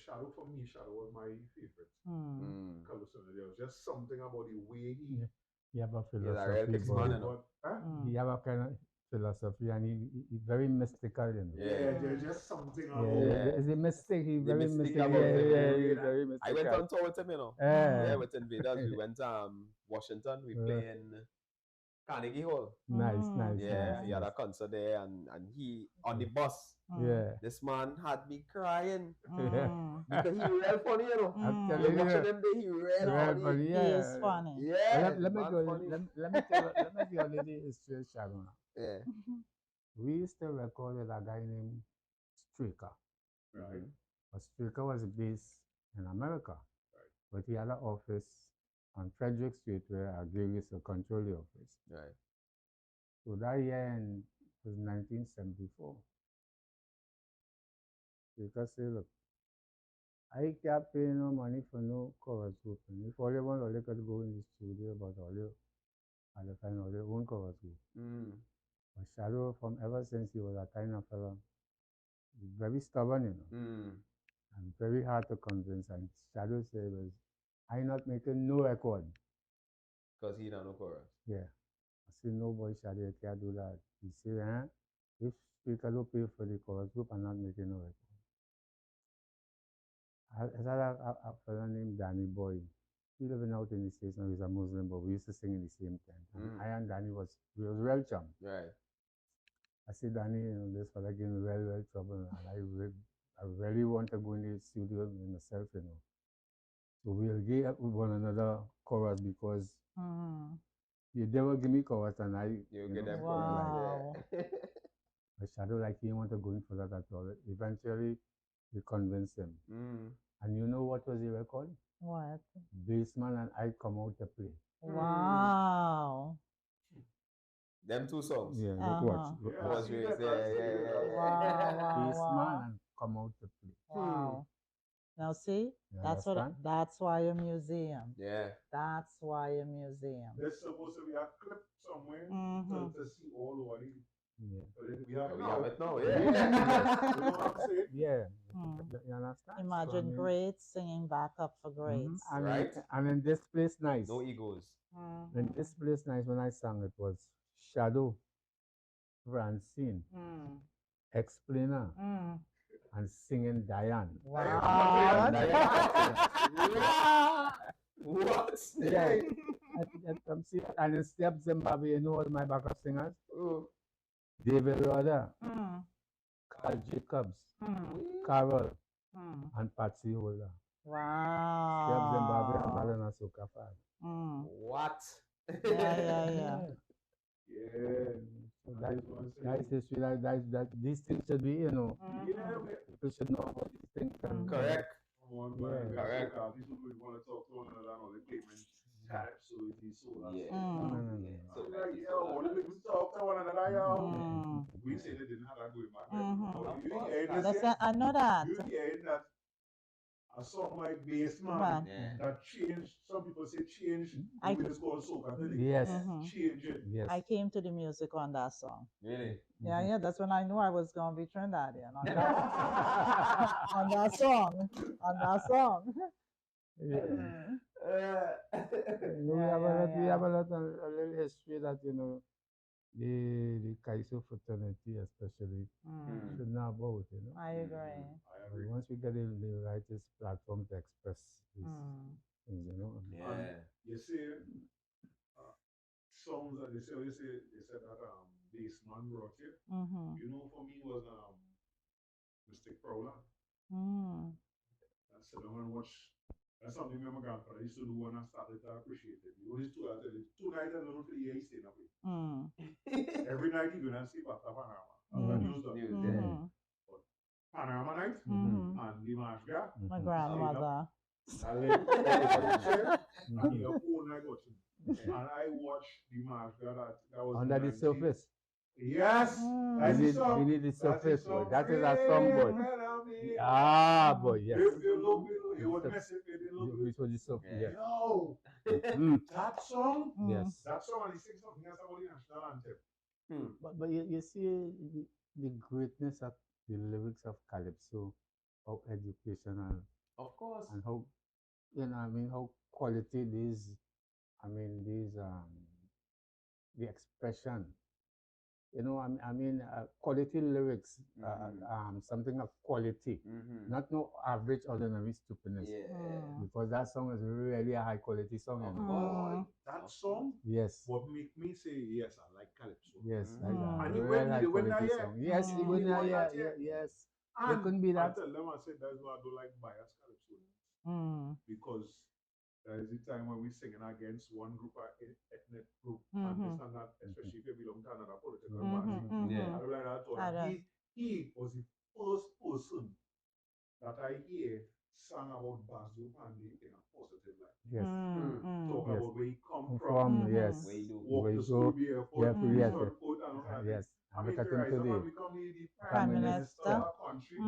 Shadow for me, Shadow was my favorite. There was just something about the way he have a philosophy. He have a kind of philosophy and he very mystical, you know. Yeah, there's just something about it's a mystic. He's very mystical. Very mystical. I went on tour with him, you know. Yeah, with Invaders. We went Washington. We played in Carnegie Hall. Nice. Yeah, he had a concert there, and he on the bus. Yeah. This man had me crying because he real funny, you know. I'm You're telling you. watching him there, he real funny. He is funny. Yeah. Let me tell you a little history, Sharon. Yeah. We used to record with a guy named Straker. Right. But Straker was based in America. Right. But he had an office on Frederick Street where our gig used to control the office. Right. So that year was 1974. Straker said, look, I can't pay no money for no chorus group. And if all you want, all you could go in the studio, but all you had to find all your own chorus group. But Shadow, from ever since he was a kind of fellow, he's very stubborn, you know. And very hard to convince. And Shadow said was, I'm not making no record. Because he don't know chorus. Yeah. I said, no boy, Shadow, you can't do that. He said, if speaker don't pay for the chorus group, I'm not making no record. I had a fellow named Danny Boy. He living out in the States now, he's a Muslim, but we used to sing in the same tent. And I and Danny was real chum. Right. I said, Danny, you know, this fella gave me real trouble. And I really want to go in the studio with myself, you know. So we'll give one another chorus because the devil give me chorus and you get them wow. But Shadow, like, he didn't want to go in for that at all. Eventually, we convinced him. And you know what was the record? What? Bassman and I come out to play. Wow. Them two songs. Yeah, Uh-huh. watch. Yeah, Was see raised. that, Yeah, I see yeah, that. yeah, Wow, Bassman wow, and come out to play. wow. Now see, You that's what. understand? That's why a museum. Yeah. That's why a museum. There's supposed to be a clip somewhere Mhm. to see all over it. Yeah. But we have We now. have it now, Yeah. yeah. You know what I'm saying? Yeah. Hmm. You understand? Imagine greats singing back up for greats. And Right? in this place nice. No egos. In this place nice, when I sang it was Shadow, Francine, Explainer, and Singing Diane. Wow. What? Yeah. I'm seeing, and in Step Zimbabwe, you know all my backup singers? David Rodder, Carl Jacobs, Carol, and Patsy Holder. Step Zimbabwe and Wow. Malena Soka Father. What? Yeah. Yeah. So that is history. That these things should be, you know. Yeah, People should know about these things. Correct. Correct. These people want to talk to one another and all the claiming absolutely so. Yeah. So like, yo, when we talk to one another, yo, we say they didn't have that going back then. Listen, I know that. You hear that a song like Bassman that changed, some people say changed the way it's called soca today. Yes. Change it. Yes. I came to the music on that song. Really? Yeah. That's when I knew I was gonna be Trinidadian on that, on that song. Yeah. We have a little history that, you know, the Kaiso fraternity especially should know about, you know. I agree. Once we get the rightest platform to express these things, you know. Yeah. You see, songs that they said that Bassman brought here. You know, for me was Mystic Prowler. I said I want to watch. That's something my grandfather used to do when I started to appreciate it. He always told us two nights I don't know 3 years staying away. Every night he gonna sleep after Panorama. News done. But Panorama night and the Mashga. My grandmother. And he a whole night watching. And I watched the Mashga that was Under the surface. Yes, we need the surface, boy. That is a song, boy. Boy, yes. It was messy. Which was the surface, yes. Yo, that song? Yes. That song, and he sings something else about the national anthem. But you see the greatness of the lyrics of Calypso, how educational. Of course. And how, you know, I mean, how quality these, the expression. You know, I mean, quality lyrics, something of quality, not no average ordinary stupidness. Because that song is really a high quality song. That song, yes, what make me say yes, I like Calypso. Yes, and he went the winner, yes, he went yes. And it couldn't be that. I tell them, I said that's why I don't like bias Calypso. Because there is a time when we're singing against one group or ethnic group, and this and that, especially if you belong to another political party. I don't like that at all. He was the first person that I hear sang about Basil Pandey in a positive light. Yes. Talk about where he come from. Yes. Walk to school, be a foot, yes. Yes. I mean, look at him today. Become the Prime Minister of the country.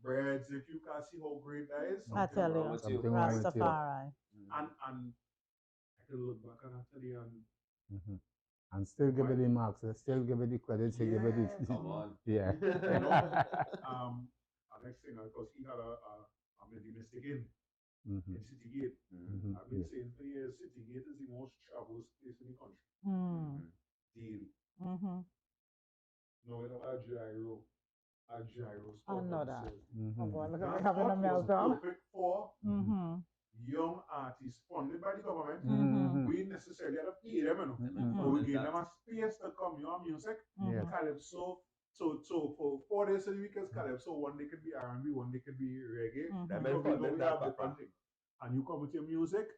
Breads, if you can see how great that is. I tell you, Rastafari. And I can look back and I tell you, and still give it the marks, still give it the credit, still give it the come on. Yeah. Next thing, because he had a Mystic Inn in City Gate. I've been saying for years, City Gate is the most traveled place in the country. Deal. No, we have a gyro spot. I know that. Oh boy, look at me having a meltdown. Perfect for young artists funded by the government. We necessarily have to pay them, but we give them a space to come your music. Calypso. So for 4 days a week as Calypso, one day could be R&B, one day could be reggae. And you come with your music,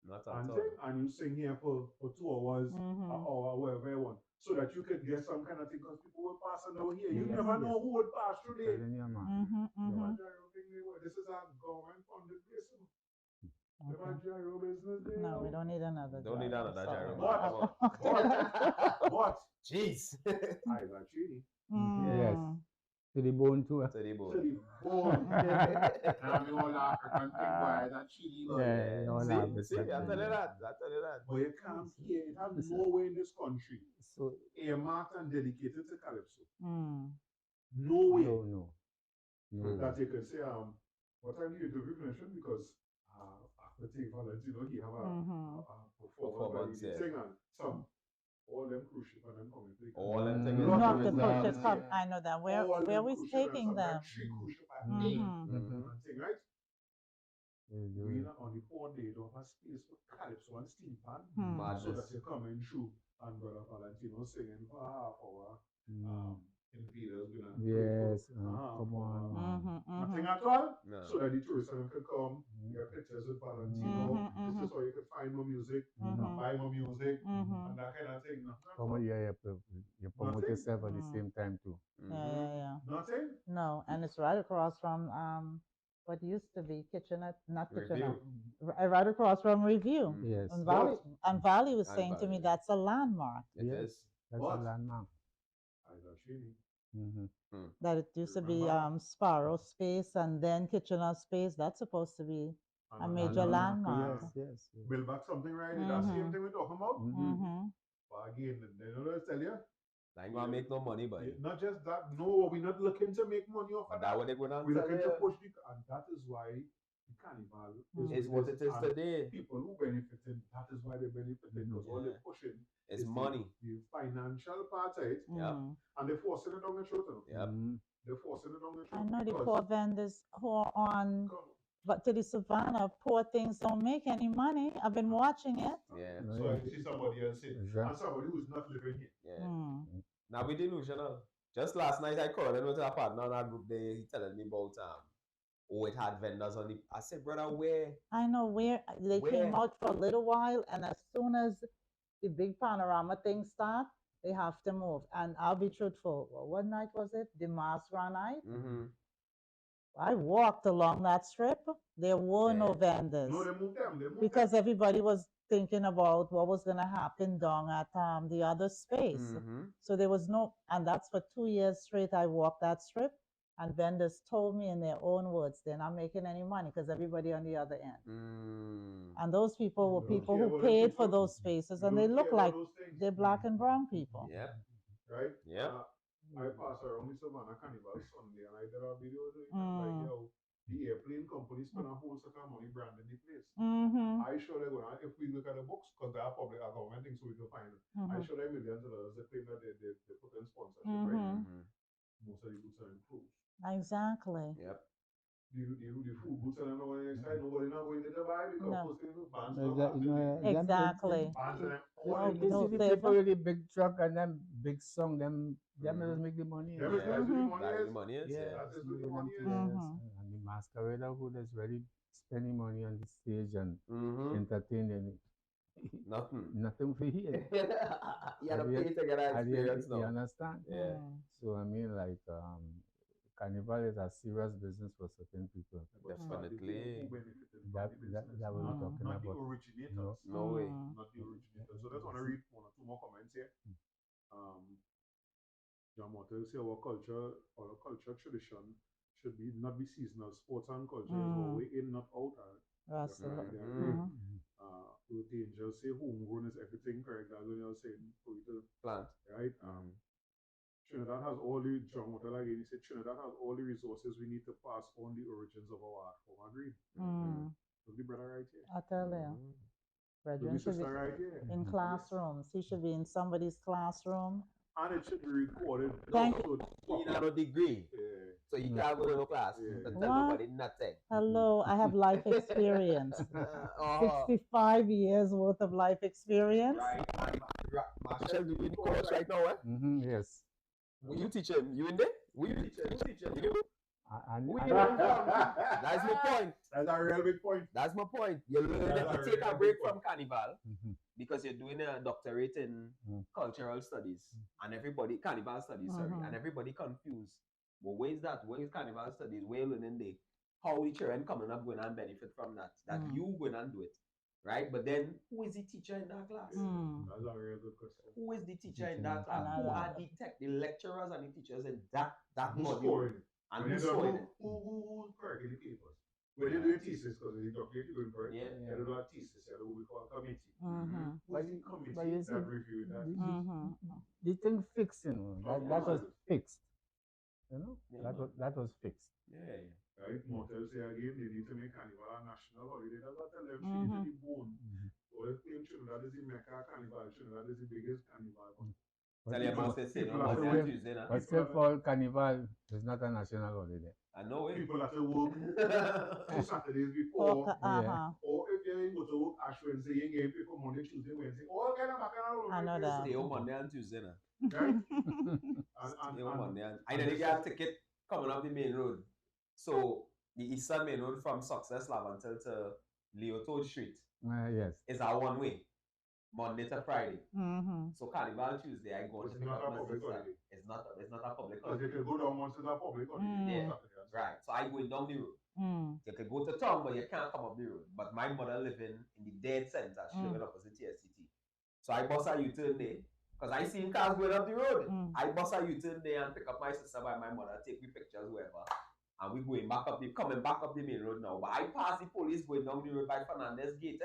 and you sing here for 2 hours, an hour, wherever you want, so that you can get some kind of thing, because people will pass over here. You never know who would pass through there. This is a government funded place. If I gyro business there. No, we don't need another. Don't need gyro, another sorry. gyro. But Jeez. I got chili. Yes. To the bone too. To the To bone. the bone. And I'm the whole African thing, boy. That chili, boy. Yeah, all that See, I business. tell you that. I tell you that. But you can't hear it. Has nowhere in this country So earmarked and dedicated to calypso. Mm. Nowhere. no. That you can say, what time do you interview mention? Because after taking Valentino, he have a performance yeah. thing and some all them cruise ship and them coming. All them things. Not the Trinidad. cruise ship come. I know that. Where we taking them? 3 cruise ship a day Mm-hmm. and thing, right? You We do. on the 4 day don't have space for calypso and steampunk. Hmm. So that you come in through and Brother Valentino singing for half hour. In Peter's gonna Yes, come come on. nothing at all. No. So that the tourists can come, get pictures with Valentino. This is how you can find more music, buy more music, and that kind of thing. You promote yourself at the same time too. Yeah. Nothing? No, and it's right across from what used to be Kitchenette, not Kitchenette, right across from Review. Yes. And Valley was And saying to me Valley. that's a landmark. It Yes. is. That's What? a landmark. I got chili. That it used to be Remember? Sparrow Space and then Kitchener Space. That's supposed to be a major landmark. Yes. Build back something right there. That same thing we're talking about. Mm-hmm. But again, they don't know what I tell you. I ain't gonna make no money, but Not just that. No, we're not looking to make money off of that that. what they gonna We're tell looking you. to push the, and that is why the carnival It's what it is and today. people who benefiting, that is why they benefiting because all they're pushing It's is money. The financial part of it, Yep. and they're forcing it down the throat. Yep. They're forcing it down the throat. I know the because- poor vendors who are on, Come. but to the Savannah, poor things don't make any money. I've been watching it. Yeah. So I see somebody else say, and somebody who's not living here. Yeah. Mm. Now we delusional. Just last night I called and went to a partner on our group there. He telling me about it had vendors on it. I said, brother, where? I know where they came out for a little while, and as soon as the big panorama thing start, they have to move. And I'll be truthful. What night was it? The Mars Grand night. Mm-hmm. I walked along that strip. There were no vendors No, they moved them. They moved because them. everybody was thinking about what was going to happen down at the other space. Mm-hmm. So there was no, and that's for 2 years straight. I walked that strip, and vendors told me in their own words, they're not making any money because everybody on the other end. Mm. And those people were They don't people care who about the paid for people. those spaces, They and they don't look care about like those things. they're black and brown people. Yep. Right? Yep. I passed around the Savannah Carnival Sunday and I did a video doing like, yo, the airplane company spend a whole set of money branding the place. Mm-hmm. I sure they're gonna, if we look at the books, because they are public, are government things, so we can find it. I sure they're millions of dollars. They claim that they put in sponsorship, right? Mm-hmm. Most of the boots are in cruise. Exactly. Yep. The food boots are not going inside. Nobody not going to buy because No. first thing is bands Exactly. bands and them You all see no the flavor. people with the big truck and them big song, them just make the money. Yeah, but that's That's the money the is. money is. Yeah, That is it's what the moving them money is. together. And the masquerader who is really spending money on the stage and Mm-hmm. entertaining. Nothing. Nothing for here. You gotta pay to get that experience You now. understand? Yeah. So I mean, like, carnival is a serious business for certain people. Definitely. That what we're talking Not the about. originators. No way. Not the originators. So let's want to read 1 or 2 more comments here. John Mortel say our culture tradition should be not be seasonal. Sports and culture is always in, not out. Russell. The angels say homegrown is everything, correct? That's what you're saying. Plant. Right? Trinidad has all the, John Mortel again, he said Trinidad has all the resources we need to pass on the origins of our art form. Agreed. Look the brother right here. I tell you. Brethren Look the should be sister right here. in classrooms. He should be in somebody's classroom. And it should be recorded. Thank you. You have a degree. Yeah. So you can't go to no class. Yeah. To tell nobody nothing. Hello, I have life experience. 65 years worth of life experience. Marshall, you in the course right now, eh? Yes. Will you teach him? You in there? Will you teach him? You? That's my point. That's a real big point. That's my point. You learn to take a break from carnival because you're doing a doctorate in cultural studies and everybody, carnival studies, sorry, and everybody confused. But where is that? Where is carnival studies? Where you learning there? how the children coming up going and benefit from that. That you going and do it, right? But then who is the teacher in that class? That's a very good question. Who is the teacher in that class? Who are the lecturers and the teachers in that Who's module? scoring it? And When who's you do- scoring it? Who's correcting the papers? When you do a thesis, because the doctorate you're going for it, Yeah. you do a thesis, you do what we call a committee. Mm-hmm. Who's the committee but you see, that reviewed that? the thing fixed, you know, that was fixed. You know, Yeah, that was fixed. Yeah. Right? Motel say again, they need to make Carnival a national holiday. That's what tell them straight to the bone. So they claim Trinidad is the Mecca Carnival. Trinidad is the biggest carnival. Tell your boss they say no people are Monday and Tuesday, nah. But still, for Carnival is not a national holiday. I know it. People have to work 2 Saturdays before. Or if you ain't go to work Ash Wednesday, you ain't getting paid for Monday, Tuesday, Wednesday. All kind of Bacchanal. I know that. Stay on Monday and Tuesday, nah. Right? Stay on Monday and I didn't get a ticket coming up the main road. So the eastern main road from Success Lavantel to Leotold Street Yes. is a one way. Monday to Friday. So Carnival Tuesday, I go to pick up my sister. It's not a public Because holiday. you can go down once it's a public holiday. Right. So I going down the road. You can go to town, but you can't come up the road. But my mother living in the dead center. She living opposite TSCT. So I bust a U-turn there. Because I seen cars going up the road. I bust a U-turn there and pick up my sister by my mother, take me pictures, wherever. And we coming back up the main road now. But I pass the police going down the road by Fernandez Gate.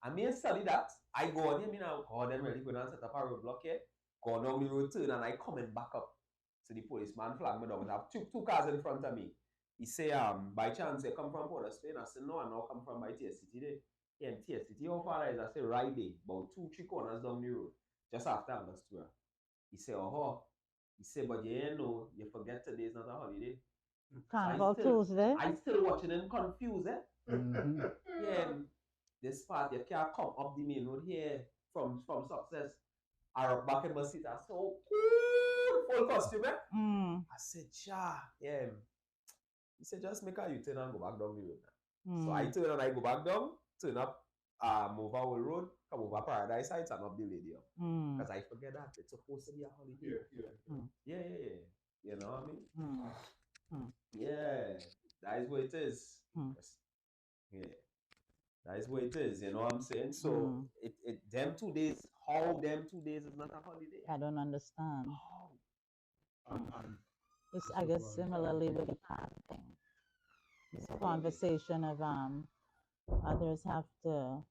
I mean, study that. I go on here, I mean, oh, them really going to set up a roadblock here. Go down the road turn and I coming back up. So the policeman flag me down. I have two cars in front of me. He say, by chance, you come from Port of Spain? I say, no, I now come from my TSCT there. Yeah, and TSCT, how far is? I say, right there, about 2-3 corners down the road, just after Angostura. He say, oh, he say, but you know, you forget today is not a holiday. Carnival Tuesday. I still watching and confused, Yeah, this part, you can't come up the main road here from Success. I rock back in my seat. I said, oh, cool, full costume, I said, yeah. He said, just make a U-turn and go back down the road. So I turn and I go back down, turn up, move our road, come over Paradise Heights and up the radio. Because I forget that. It's supposed to be a holiday. Yeah. You know what I mean? Yeah. That is what it is. Yeah. That is what it is, you know what I'm saying? So them 2 days, how them 2 days is not a holiday? I don't understand. Oh. It's, I guess, similarly with the past thing. This conversation of others have to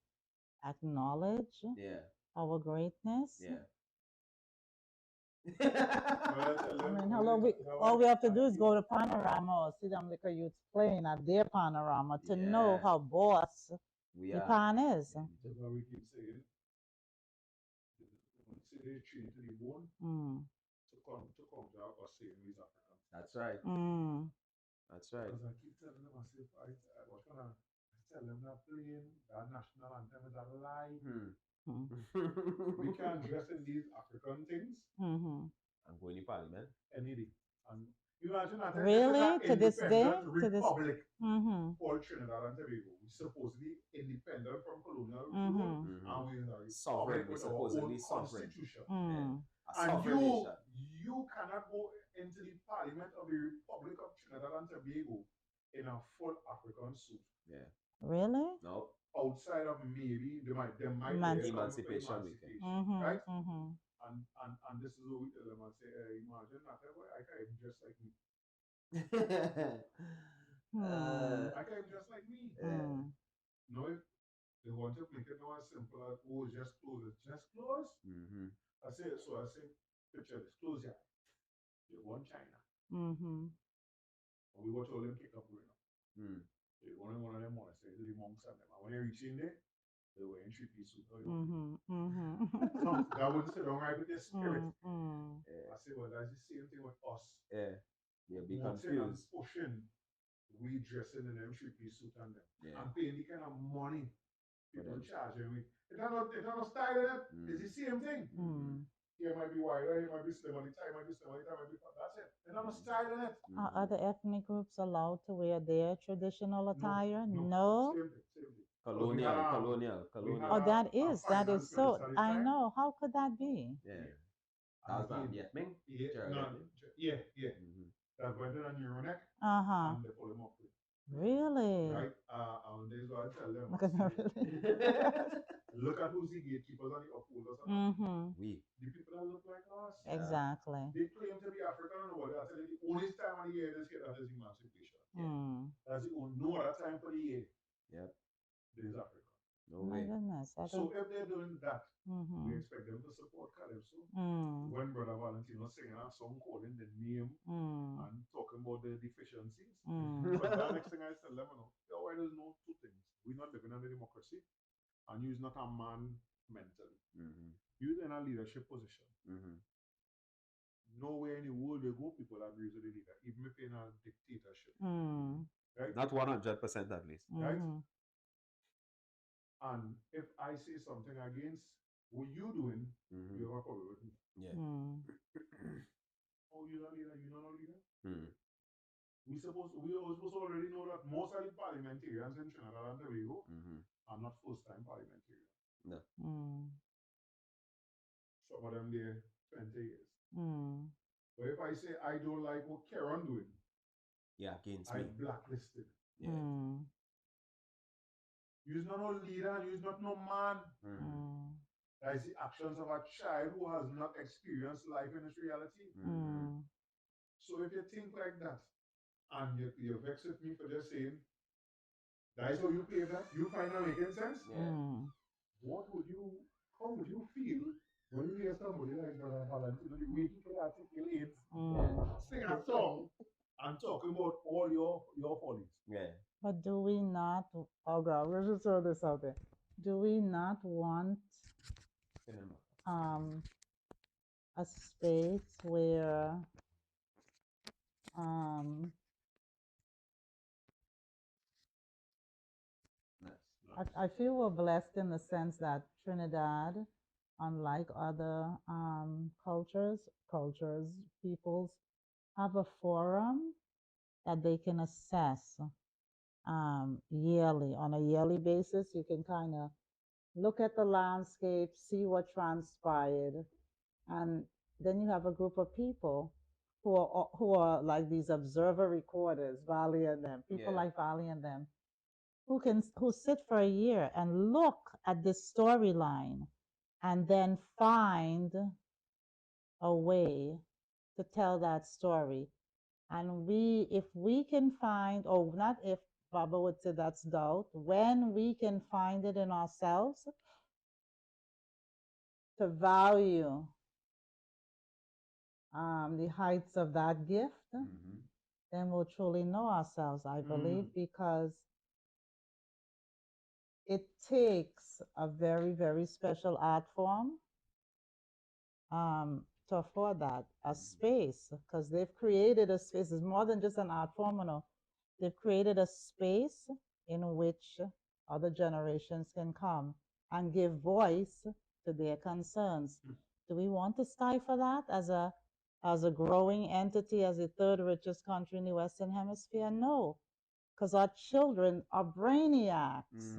acknowledge our greatness. Yeah. I mean, all we have to do is go to Panorama or see them liquor youths playing at their Panorama to know how boss the pan is. That's why we keep saying, say they treat to the bone to come to us saying these Africans. That's right. That's right. Because I keep telling them, I say, I was gonna tell them that playing that national anthem is a lie. We can't dress in these African things. I'm going to Parliament. Any day. And you imagine that really? To this day? Republic called Trinidad and Tobago. We supposedly independent from colonial rule. And we are sovereign. We supposedly sovereign. Constitution. And you cannot go into the Parliament of the Republic of Trinidad and Tobago in a full African suit. Yeah. Really? No. Outside of maybe they might Emancipation weekend. Right? And this is what we tell them. I say, imagine that I can't even dress like me. I can't even dress like me. No, if they want to make it more simple as just clothes. It's just clothes. I say, picture this, close your eyes. You go in China. And we watch all them pick up going up. You go in one of them monasteries, the monks and them. And when you reach in there, they were in 3-piece suit. So that wouldn't sit down right with their spirit. I say, well, that's the same thing with us. Yeah. You'll be Wanting and confused. pushing, we dressing in them 3-piece suit and them. And paying the kind of money people charging me. It's not style in it. It's the same thing. Here might be wider, here might be slim on the tie, might be slim on the tie, might be fat. That's it. It's not style in it. Are other ethnic groups allowed to wear their traditional attire? No. Same thing. Colonial. Oh, that is so. I know. How could that be? Yeah. That's not Viet Minh. Yeah. That went in on your neck. Uh-huh. And they pull him up. Really? Right? There's what I tell them. Look at I that, say, really? look at who's the gatekeepers and the upholders. Mm-hmm. We. The people that look like us. Exactly. They claim to be African and all that. I tell you, the only time of the year this hit that is emancipation. Mm. That's the only no other time for the year. Yep. There's Africa. No My way. goodness. So if they're doing that, we Mm-hmm. expect them to support Calypso. Mm. When Brother Valentino singing a song calling the name Mm. and talking about the deficiencies. Mm. But the next thing I tell them, why there's no two things. We're not living in a democracy and you're not a man mentally. You're in a leadership position. Nowhere in the world they go people that agree with the leader, even if you're in a dictatorship. Mm. Right? Not 100% at least. Right? Mm-hmm. And if I say something against what you're doing, you have a problem with me. Yeah. Mm. Oh, you're not a leader, you're not a leader? Mm. We are supposed to already know that most of the parliamentarians in Trinidad and Tobago are not first-time parliamentarians. No. Mm. Some of them there 20 years. Mm. But if I say I don't like what Karen doing, Yeah, against I me. blacklisted. Yeah. Mm. You're not no leader, you're not no man. Mm. That is the actions of a child who has not experienced life in its reality. Mm. So if you think like that, and you're vexed with me for just saying, that is how you pay that, you find that making sense? Yeah. How would you feel when you hear somebody like Brother Valentino, the way he can articulate, sing a song, and talking about all your follies? Yeah. But do we not, oh God, let's just throw this out there. Do we not want a space where I feel we're blessed in the sense that Trinidad, unlike other cultures, peoples, have a forum that they can assess yearly. On a yearly basis, you can kind of look at the landscape, see what transpired, and then you have a group of people who are like these observer recorders, Valley and them, people like Valley and them, who sit for a year and look at this storyline and then find a way to tell that story. And if we can find, or not if, Baba would say that's doubt, when we can find it in ourselves to value the heights of that gift, then we'll truly know ourselves, I believe, because it takes a very, very special art form to afford that, a space, because they've created a space. It's more than just an art form, you know. They've created a space in which other generations can come and give voice to their concerns. Do we want to stifle that as a growing entity, as the third richest country in the Western Hemisphere? No, because our children are brainiacs.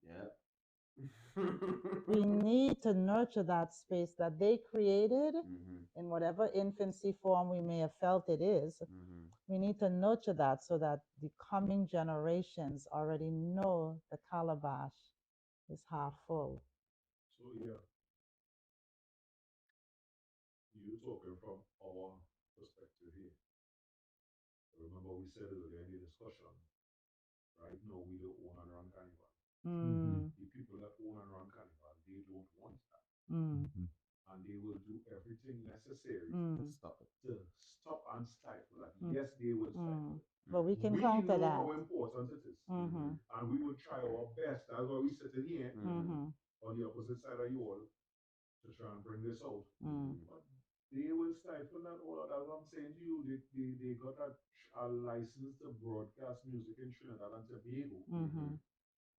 Yeah. We need to nurture that space that they created in whatever infancy form we may have felt it is. We need to nurture that so that the coming generations already know the calabash is half full. So yeah, you talking from our perspective here. Remember we said earlier in the discussion, right now we don't own and run Carnival. The people that own and run Carnival, they don't want that. And they will do everything necessary to stop and stifle that. Yes, they will stifle it. But we can counter that. We know how important it is. And we will try our best. That's why we're sitting here on the opposite side of you all to try and bring this out. But they will stifle that all. That's what I'm saying to you. They got a license to broadcast music in Trinidad and Tobago.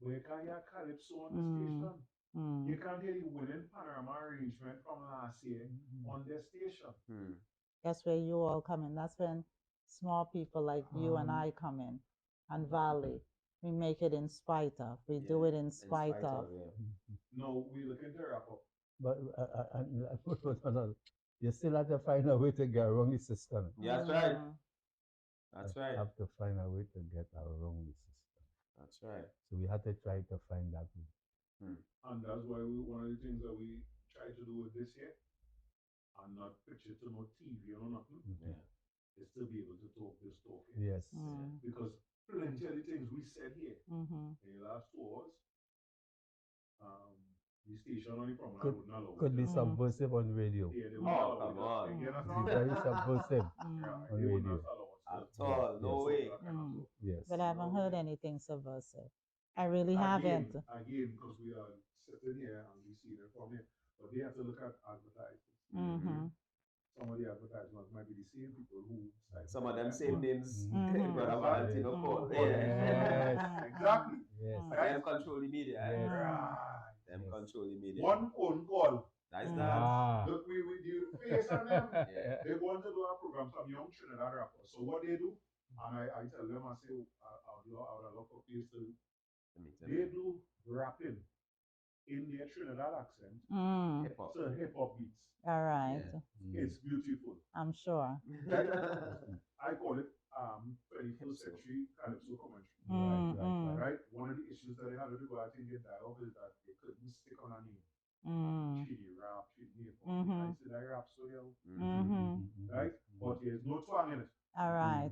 Where can you Calypso on the station? You can't hear the winning panorama arrangement from last year on their station. That's where you all come in. That's when small people like you and I come in. And Valley, we make it in spite of. We do it in spite of. No, we looking to wrap up. But you still have to find a way to get around the system. Yeah, that's right. That's but right. have to find a way to get around the system. That's right. So we had to try to find that way. And that's why one of the things that we try to do with this here, and not pitch it to no TV or nothing, Yeah. is to be able to talk this talk here. Yes. Because plenty of the things we said here Mm-hmm. in the last 2 hours, the station only from Could- wouldn't allow Could be it. subversive on radio. Yeah, they Oh, wouldn't allow come it. on. You It's understand? very subversive Yeah, on they would not radio. allow us At to all. No talk way. that kind of stuff. Yes. But I haven't heard anything subversive. I really Again, haven't. because we are sitting here and we see it from here, but they have to look at advertisements. Mm-hmm. Some of the advertisements might be the same people who Some of them same names. Mhm. Brother Valentino called. Mhm. Yeah. Yes. Exactly. Yes. Them control the media. Eh? Yes. Right. Them Yes. control the media. One phone call. That's Mm. that. Ah. Look, we with you face on them. Yeah. They go on to do a program, some young Trinidad rappers. So what they do, and I tell them, I say, I would love for you to, they do rapping in their Trinidad accent Mm. Hip hop. to hip hop beats. All right. It's beautiful. I'm sure. I call it 21st century calypso commentary. Mm. Right? One of the issues that they had to do, I think, in dialogue is that they couldn't stick on a name. Mm. Chidi rap, chidi hip hop. Mhm. I said I rap so yo. Mm-hmm. Right? But there's no twang in it. All right.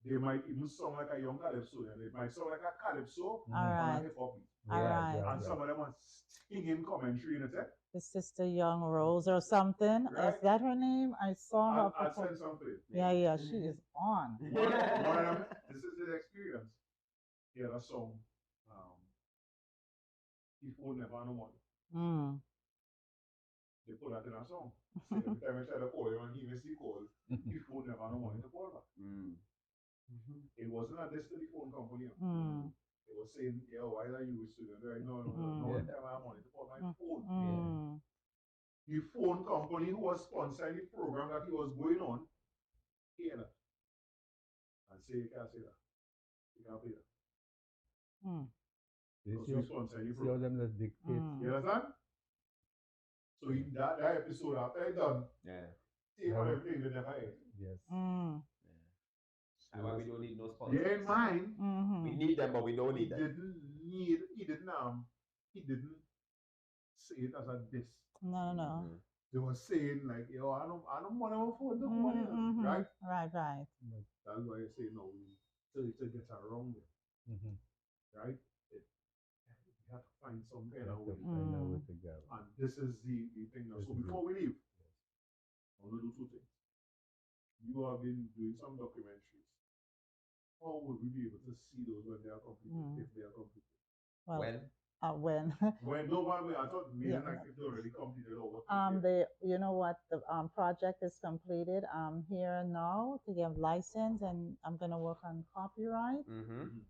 They might even sound like a young calypso, and they might sound like a calypso All on right. a hip hop beat. All right. And some of them are singing commentary in it. The Sister Young Rose or something. Right. Is that her name? I saw her. I'll perform- send something. Yeah, she is on. One of them, this is his experience. He had a song, He Phone Never No Money. Mm. They put that in a song. So every time I try to call him and he miss the call, He Phone Never No Money to call back. It wasn't a destiny phone company. Mm. It was saying, yo, why are you a student? Right? No one time I have money to call my phone. Mm. The phone company who was sponsoring the program that he was going on, hear that. And say, you can't say that. You can't play that. Mm. Because we sponsor the See how program. them just dictate. You understand? So in that episode, after I done, take on everything they never ate. Yes. Mm. That's why we don't need no sponsors. Bear in mind, Mm-hmm. We need them, but we don't he need them. he didn't say it as a diss. No. They were saying like, yo, I don't want to phone the money, Mm-hmm. right? Right. That's why I say no, to get around it, right? We have to find some kind of way. Find a way to go. And this is the thing now. So before we leave, I want to do 2 things. You have been doing some documentaries. How would we be able to see those when they are completed, if they are completed? Well, When? when? When no one, I thought maybe Yeah. like if they already completed or what? You know what, the project is completed. I'm here now to get license, and I'm gonna work on copyright,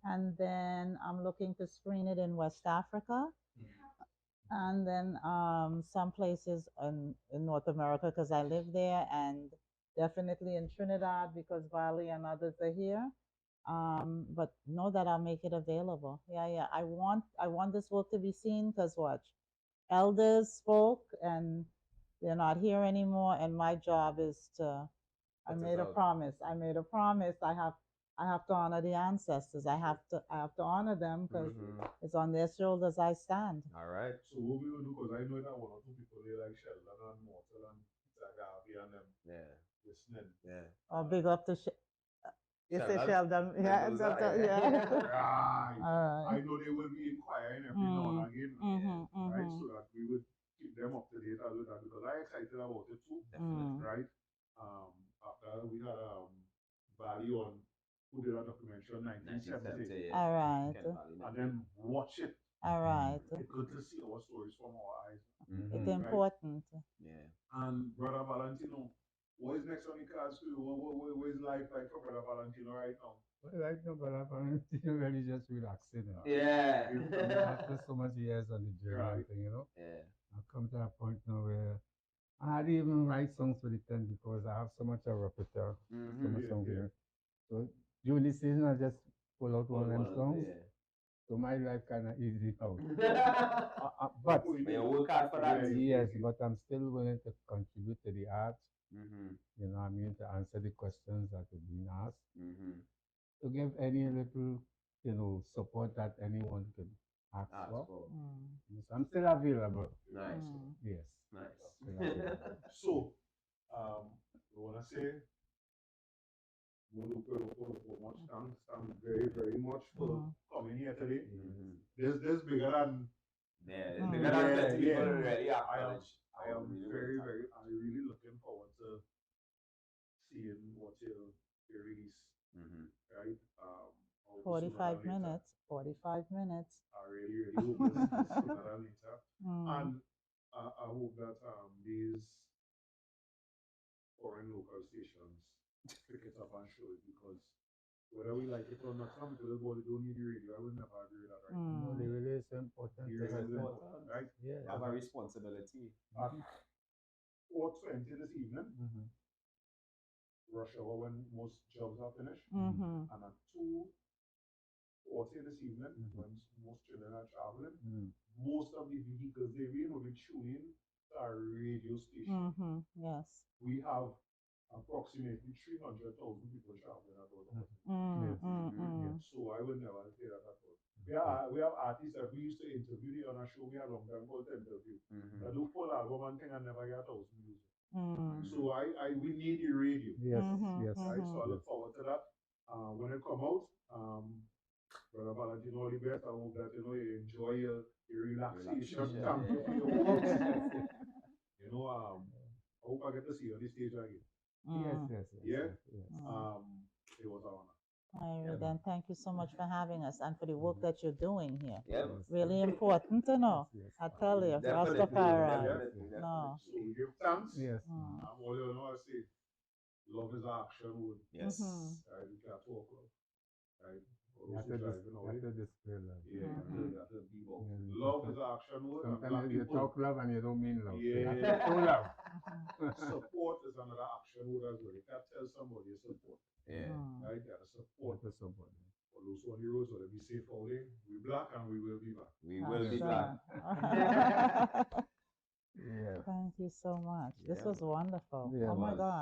and then I'm looking to screen it in West Africa, and then some places in North America because I live there, and definitely in Trinidad because Bali and others are here. But know that I'll make it available. Yeah. I want this work to be seen because what? Elders spoke and they're not here anymore, and my job is to I made a promise. I have to honor the ancestors. I have to honor them because it's on their shoulders I stand. All right. So what we will do, because I know that 1 or 2 people they like Sheldon and Mortal and Zagabi and them listening. Oh, big up to you say Sheldon? Sheldon. Yeah. Right. All right. I know they will be inquiring every now and again, right? So that we would keep them up to date with that because I'm excited about it too, right? After we had Bali on who did a documentary on 1970, All right. and then watch it. All right. It's good to see our stories from our eyes. It's important. And Brother Valentino, what is next on the cards for you? What is life like for Brother Valentino right now? Well, right now, but I'm really just relaxing. After so much years on the journey, thing, I've come to a point now where I didn't even write songs for the tent because I have so much a repertoire, so much songs here. So during the season, I just pull out one of them songs. So my life kind of easy out. But you work hard for that. yes, but I'm still willing to contribute to the arts You know what I mean? To answer the questions that are being asked. Mm-hmm. To give any little, you know, support that anyone could ask for. Yes, I'm still available. Nice. Yes. Nice. Still available. So, I want to say, thank very, very much for coming here today. This bigger than Yeah, it's bigger than 20 people already acknowledge. I am really looking forward to seeing what you release. Right? 45 minutes. 45 minutes. I really hope it's sooner than later. And I hope that these foreign local stations pick it up and show it, because whether we like it or not, some people don't need the radio. I would never agree with that, right? No, the really is important. The radio is important, right? Yeah. Have a responsibility. At 4:20 this evening, rush hour when most jobs are finished, and at 2:40 this evening, when most children are traveling, most of the vehicles they will be tuning to our radio station. Yes. We have approximately 300,000 people traveling at all. So I would never say that at all. We have artists that we used to interview on our show. We had long time called interview. I do full album and thing and never get 1,000 views. So we need the radio. Yes, yes. Right? So I look forward to that. When it come out, Brother Valentino, all the best. I hope that you enjoy your relaxation. Thank you for your work. I hope I get to see you on the stage again. Yes. It was an honor. Then thank you so much for having us and for the work that you're doing here. Yeah. Really important to know. I tell you, Rastafari. No. So we give thanks. Yes. All you know, I say, love is an action word. Yes. Right? We can't talk love. Right? You have to display love. Yeah, you have to be bold. Love is an action word. Sometimes you talk love and you don't mean love. Yeah. You have to show love. Support is another action word as well. You can't tell somebody you support. Yeah. Right? You have to support. To somebody. For those on the road, so they be safe all day. We black and we will be back. We will be back. Yeah. Thank you so much. This Yeah, was wonderful. Yeah, Oh my was. God.